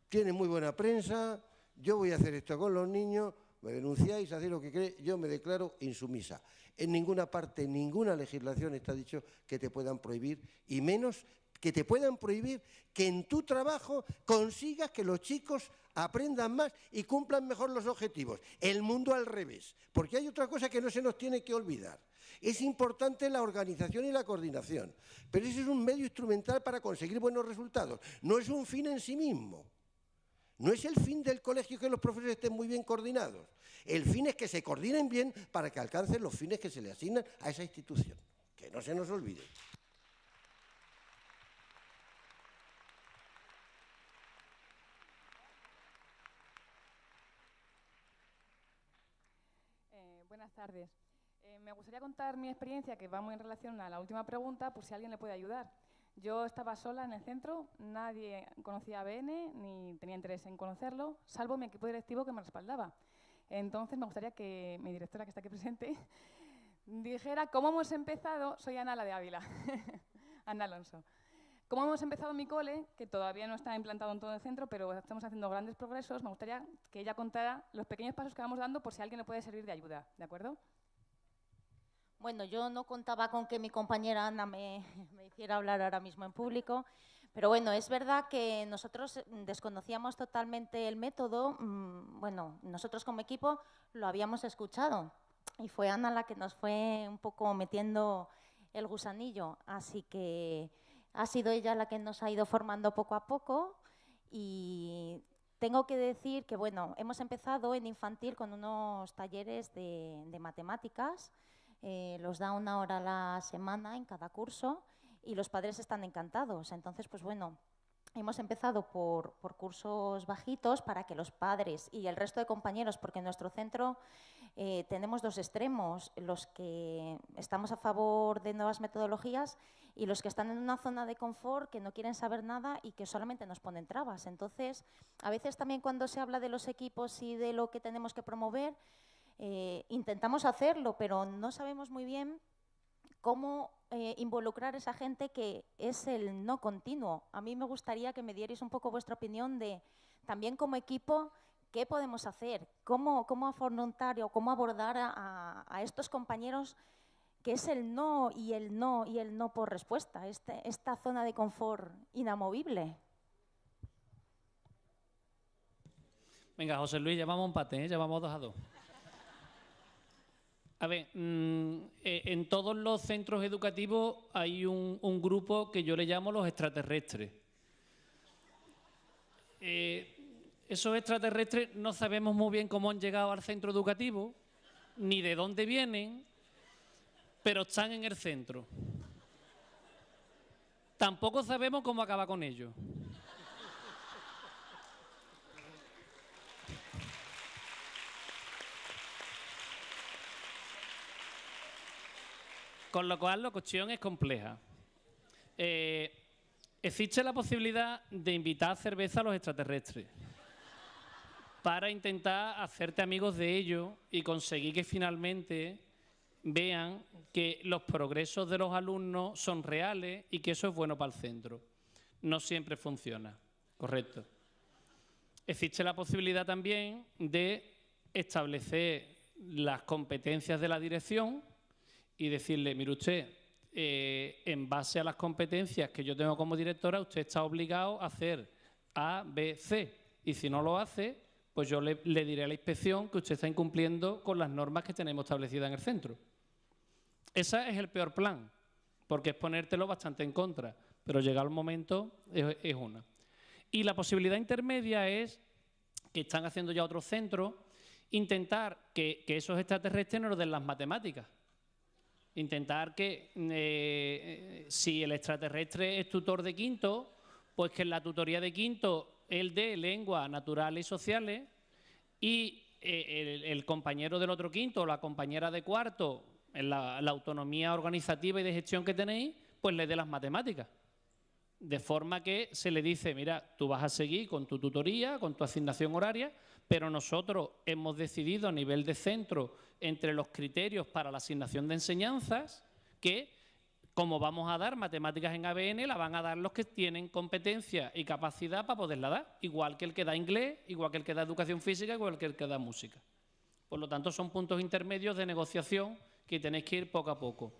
Tiene muy buena prensa, yo voy a hacer esto con los niños, me denunciáis, hacéis lo que queréis, yo me declaro insumisa. En ninguna parte, en ninguna legislación está dicho que te puedan prohibir, y menos que te puedan prohibir que en tu trabajo consigas que los chicos aprendan más y cumplan mejor los objetivos. El mundo al revés, porque hay otra cosa que no se nos tiene que olvidar. Es importante la organización y la coordinación, pero ese es un medio instrumental para conseguir buenos resultados, no es un fin en sí mismo. No es el fin del colegio que los profesores estén muy bien coordinados. El fin es que se coordinen bien para que alcancen los fines que se le asignan a esa institución. Que no se nos olvide. Buenas tardes. Me gustaría contar mi experiencia, que va muy en relación a la última pregunta, por si alguien le puede ayudar. Yo estaba sola en el centro, nadie conocía ABN ni tenía interés en conocerlo, salvo mi equipo directivo que me respaldaba. Entonces me gustaría que mi directora, que está aquí presente, dijera cómo hemos empezado. Soy Ana, la de Ávila, Ana Alonso. Cómo hemos empezado mi cole, que todavía no está implantado en todo el centro, pero estamos haciendo grandes progresos. Me gustaría que ella contara los pequeños pasos que vamos dando por si a alguien le puede servir de ayuda, ¿de acuerdo? Bueno, yo no contaba con que mi compañera Ana me hiciera hablar ahora mismo en público, pero bueno, es verdad que nosotros desconocíamos totalmente el método. Bueno, nosotros como equipo lo habíamos escuchado y fue Ana la que nos fue un poco metiendo el gusanillo, así que ha sido ella la que nos ha ido formando poco a poco. Y tengo que decir que, bueno, hemos empezado en infantil con unos talleres de matemáticas. Los da 1 hora a la semana en cada curso y los padres están encantados. Entonces, pues bueno, hemos empezado por cursos bajitos para que los padres y el resto de compañeros, porque en nuestro centro tenemos 2 extremos, los que estamos a favor de nuevas metodologías y los que están en una zona de confort, que no quieren saber nada y que solamente nos ponen trabas. Entonces, a veces también cuando se habla de los equipos y de lo que tenemos que promover, intentamos hacerlo, pero no sabemos muy bien cómo involucrar a esa gente que es el no continuo. A mí me gustaría que me dierais un poco vuestra opinión de, también como equipo, qué podemos hacer, cómo afrontar o cómo abordar a estos compañeros que es el no y el no y el no por respuesta, esta zona de confort inamovible. Venga, José Luis, llevamos un empate, ¿eh? Llevamos 2-2. A ver, en todos los centros educativos hay un grupo que yo le llamo los extraterrestres. Esos extraterrestres no sabemos muy bien cómo han llegado al centro educativo, ni de dónde vienen, pero están en el centro. Tampoco sabemos cómo acaba con ellos. Con lo cual la cuestión es compleja. Existe la posibilidad de invitar cerveza a los extraterrestres para intentar hacerte amigos de ellos y conseguir que finalmente vean que los progresos de los alumnos son reales y que eso es bueno para el centro. No siempre funciona, correcto. Existe la posibilidad también de establecer las competencias de la dirección y decirle, mire usted, en base a las competencias que yo tengo como directora, usted está obligado a hacer A, B, C. Y si no lo hace, pues yo le diré a la inspección que usted está incumpliendo con las normas que tenemos establecidas en el centro. Ese es el peor plan, porque es ponértelo bastante en contra, pero llegado el momento es una. Y la posibilidad intermedia es, que están haciendo ya otros centros, intentar que esos extraterrestres nos den las matemáticas. Intentar que si el extraterrestre es tutor de quinto, pues que en la tutoría de quinto él dé lengua naturales y sociales y el compañero del otro quinto o la compañera de cuarto, en la autonomía organizativa y de gestión que tenéis, pues le dé las matemáticas. De forma que se le dice, mira, tú vas a seguir con tu tutoría, con tu asignación horaria, pero nosotros hemos decidido a nivel de centro, entre los criterios para la asignación de enseñanzas, que como vamos a dar matemáticas en ABN, la van a dar los que tienen competencia y capacidad para poderla dar, igual que el que da inglés, igual que el que da educación física, igual que el que da música. Por lo tanto, son puntos intermedios de negociación que tenéis que ir poco a poco.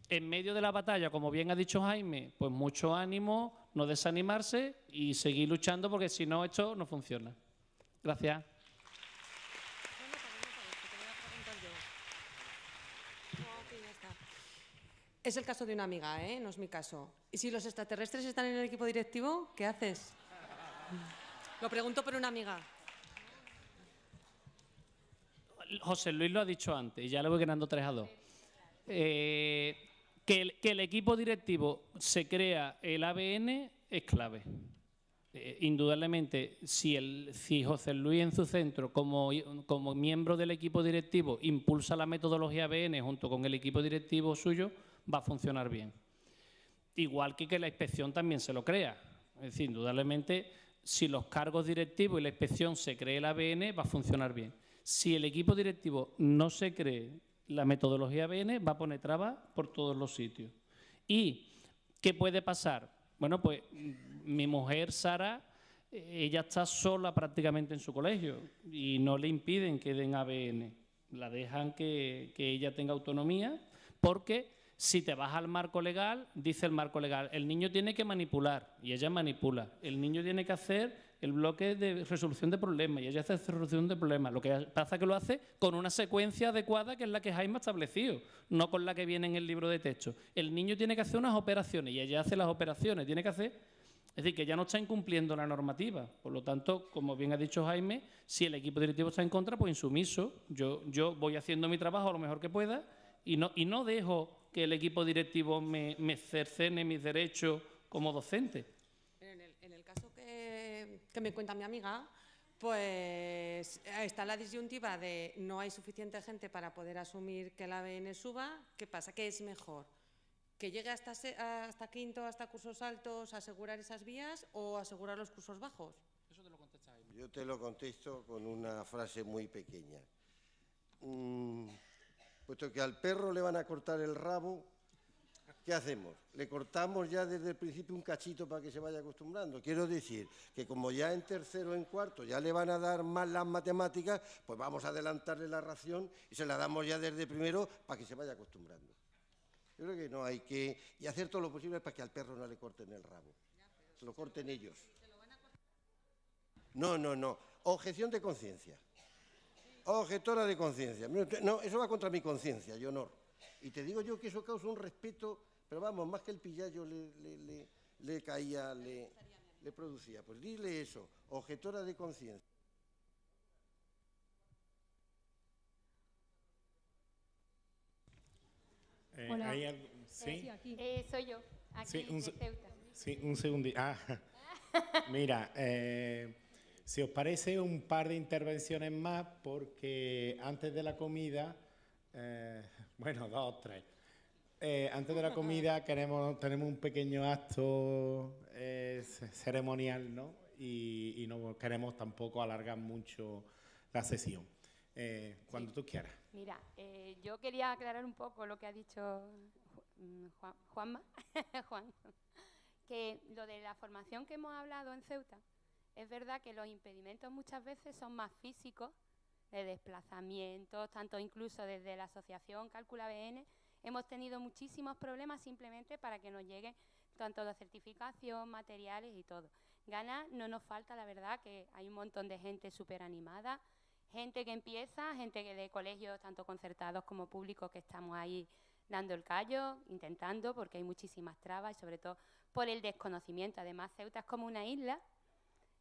En medio de la batalla, como bien ha dicho Jaime, pues mucho ánimo, no desanimarse y seguir luchando, porque si no, esto no funciona. Gracias. Es el caso de una amiga, ¿eh? No es mi caso. ¿Y si los extraterrestres están en el equipo directivo, qué haces? Lo pregunto por una amiga. José Luis lo ha dicho antes, y ya le voy ganando 3-2. Que el equipo directivo se crea el ABN es clave. Indudablemente, si José Luis en su centro, como miembro del equipo directivo, impulsa la metodología ABN junto con el equipo directivo suyo, va a funcionar bien. Igual que la inspección también se lo crea. Es decir, indudablemente, si los cargos directivos y la inspección se cree el ABN, va a funcionar bien. Si el equipo directivo no se cree la metodología ABN, va a poner trabas por todos los sitios. ¿Y qué puede pasar? Bueno, pues mi mujer, Sara, ella está sola prácticamente en su colegio y no le impiden que den ABN. La dejan que ella tenga autonomía, porque si te vas al marco legal, dice el marco legal, el niño tiene que manipular y ella manipula. El niño tiene que hacer el bloque de resolución de problemas y ella hace resolución de problemas. Lo que pasa es que lo hace con una secuencia adecuada, que es la que Jaime ha establecido, no con la que viene en el libro de texto. El niño tiene que hacer unas operaciones y ella hace las operaciones. Tiene que hacer, es decir, que ya no está incumpliendo la normativa. Por lo tanto, como bien ha dicho Jaime, si el equipo directivo está en contra, pues insumiso. Yo voy haciendo mi trabajo lo mejor que pueda y no dejo que el equipo directivo me cercene mis derechos como docente. En el caso que me cuenta mi amiga, pues está la disyuntiva de no hay suficiente gente para poder asumir que el ABN suba. ¿Qué pasa? ¿Qué es mejor? ¿Que llegue hasta quinto, hasta cursos altos, asegurar esas vías o asegurar los cursos bajos? Eso te lo contesta Jaime. Yo te lo contesto con una frase muy pequeña. Puesto que al perro le van a cortar el rabo, ¿qué hacemos? Le cortamos ya desde el principio un cachito para que se vaya acostumbrando. Quiero decir que como ya en tercero o en cuarto ya le van a dar más las matemáticas, pues vamos a adelantarle la ración y se la damos ya desde primero para que se vaya acostumbrando. Yo creo que no hay que... Y hacer todo lo posible para que al perro no le corten el rabo. Se lo corten ellos. No, no, no. Objeción de conciencia. Objetora de conciencia. No, eso va contra mi conciencia, y honor. Y te digo yo que eso causa un respeto, pero vamos, más que el pillallo le caía, le producía. Pues dile eso, objetora de conciencia. Hola. ¿Sí? Sí, aquí. Soy yo, aquí Sí, de Ceuta. Sí, un segundito. Mira, si os parece, un par de intervenciones más, porque antes de la comida, bueno, 2 o 3. Antes de la comida tenemos un pequeño acto ceremonial, ¿no? Y no queremos tampoco alargar mucho la sesión. Cuando tú quieras. Mira, yo quería aclarar un poco lo que ha dicho Juanma, Juan, que lo de la formación que hemos hablado en Ceuta, es verdad que los impedimentos muchas veces son más físicos, de desplazamientos, tanto incluso desde la asociación Cálculo ABN, hemos tenido muchísimos problemas simplemente para que nos lleguen tanto la certificación, materiales y todo. Ganas no nos falta, la verdad, que hay un montón de gente súper animada, gente que empieza, gente que de colegios tanto concertados como públicos que estamos ahí dando el callo, intentando, porque hay muchísimas trabas y sobre todo por el desconocimiento. Además, Ceuta es como una isla,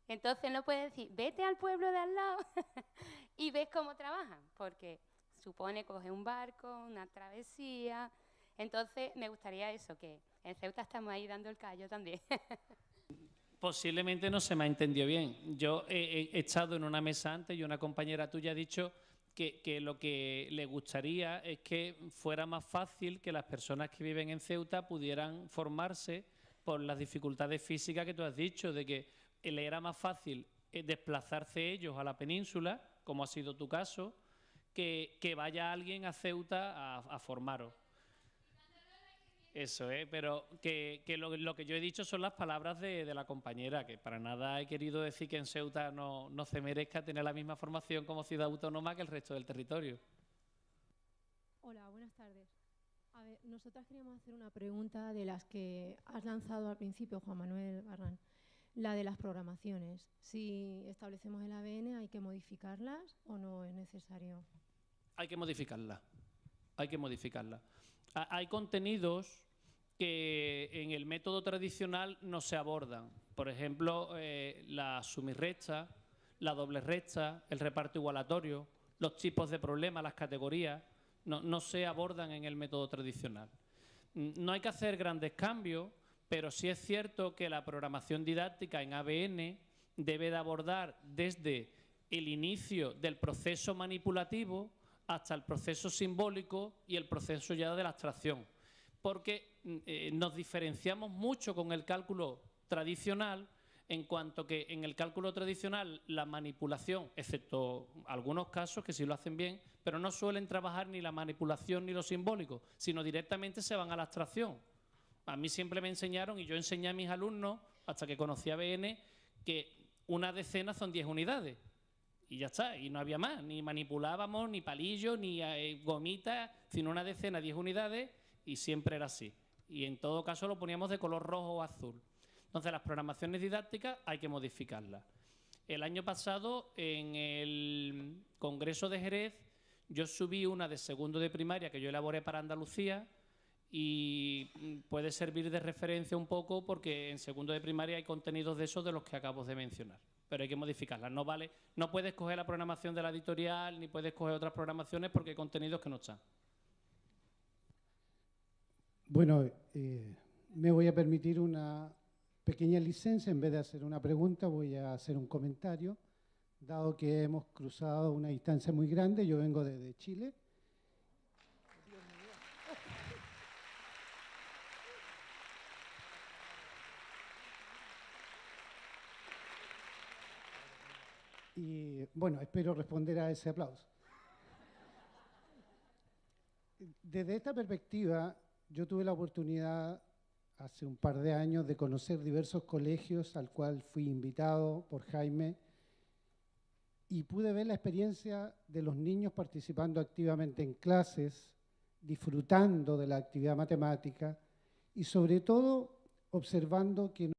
entonces no puedes decir, vete al pueblo de al lado y ves cómo trabajan, porque supone coger un barco, una travesía. Entonces, me gustaría eso, que en Ceuta estamos ahí dando el callo también. Posiblemente no se me ha entendido bien. Yo he estado en una mesa antes y una compañera tuya ha dicho que lo que le gustaría es que fuera más fácil que las personas que viven en Ceuta pudieran formarse por las dificultades físicas que tú has dicho, de que le era más fácil desplazarse ellos a la península, como ha sido tu caso, que vaya alguien a Ceuta a formaros. Eso, pero que lo que yo he dicho son las palabras de la compañera, que para nada he querido decir que en Ceuta no se merezca tener la misma formación como ciudad autónoma que el resto del territorio. Hola, buenas tardes. A ver, nosotras queríamos hacer una pregunta de las que has lanzado al principio, Juan Manuel Barran, la de las programaciones. Si establecemos el ABN, ¿hay que modificarlas o no es necesario? Hay que modificarla. Hay que modificarla. Hay contenidos que en el método tradicional no se abordan. Por ejemplo, la sumirrecta, la doble recta, el reparto igualatorio, los tipos de problemas, las categorías, no se abordan en el método tradicional. No hay que hacer grandes cambios, pero sí es cierto que la programación didáctica en ABN debe de abordar desde el inicio del proceso manipulativo hasta el proceso simbólico y el proceso ya de la abstracción, porque nos diferenciamos mucho con el cálculo tradicional, en cuanto que en el cálculo tradicional la manipulación, excepto algunos casos que sí lo hacen bien, pero no suelen trabajar ni la manipulación ni lo simbólico, sino directamente se van a la abstracción. A mí siempre me enseñaron, y yo enseñé a mis alumnos, hasta que conocí a ABN, que una decena son 10 unidades. Y ya está, y no había más, ni manipulábamos, ni palillos, ni gomitas, sino una decena, 10 unidades, y siempre era así. Y en todo caso lo poníamos de color rojo o azul. Entonces las programaciones didácticas hay que modificarlas. El año pasado, en el Congreso de Jerez, yo subí una de segundo de primaria que yo elaboré para Andalucía, y puede servir de referencia un poco porque en segundo de primaria hay contenidos de esos de los que acabo de mencionar. Pero hay que modificarlas. No vale, no puedes coger la programación de la editorial ni puedes coger otras programaciones porque hay contenidos que no están. Bueno, me voy a permitir una pequeña licencia. En vez de hacer una pregunta, voy a hacer un comentario. Dado que hemos cruzado una distancia muy grande, yo vengo desde Chile. Y bueno, espero responder a ese aplauso. Desde esta perspectiva, yo tuve la oportunidad hace un par de años de conocer diversos colegios al cual fui invitado por Jaime y pude ver la experiencia de los niños participando activamente en clases, disfrutando de la actividad matemática y sobre todo observando que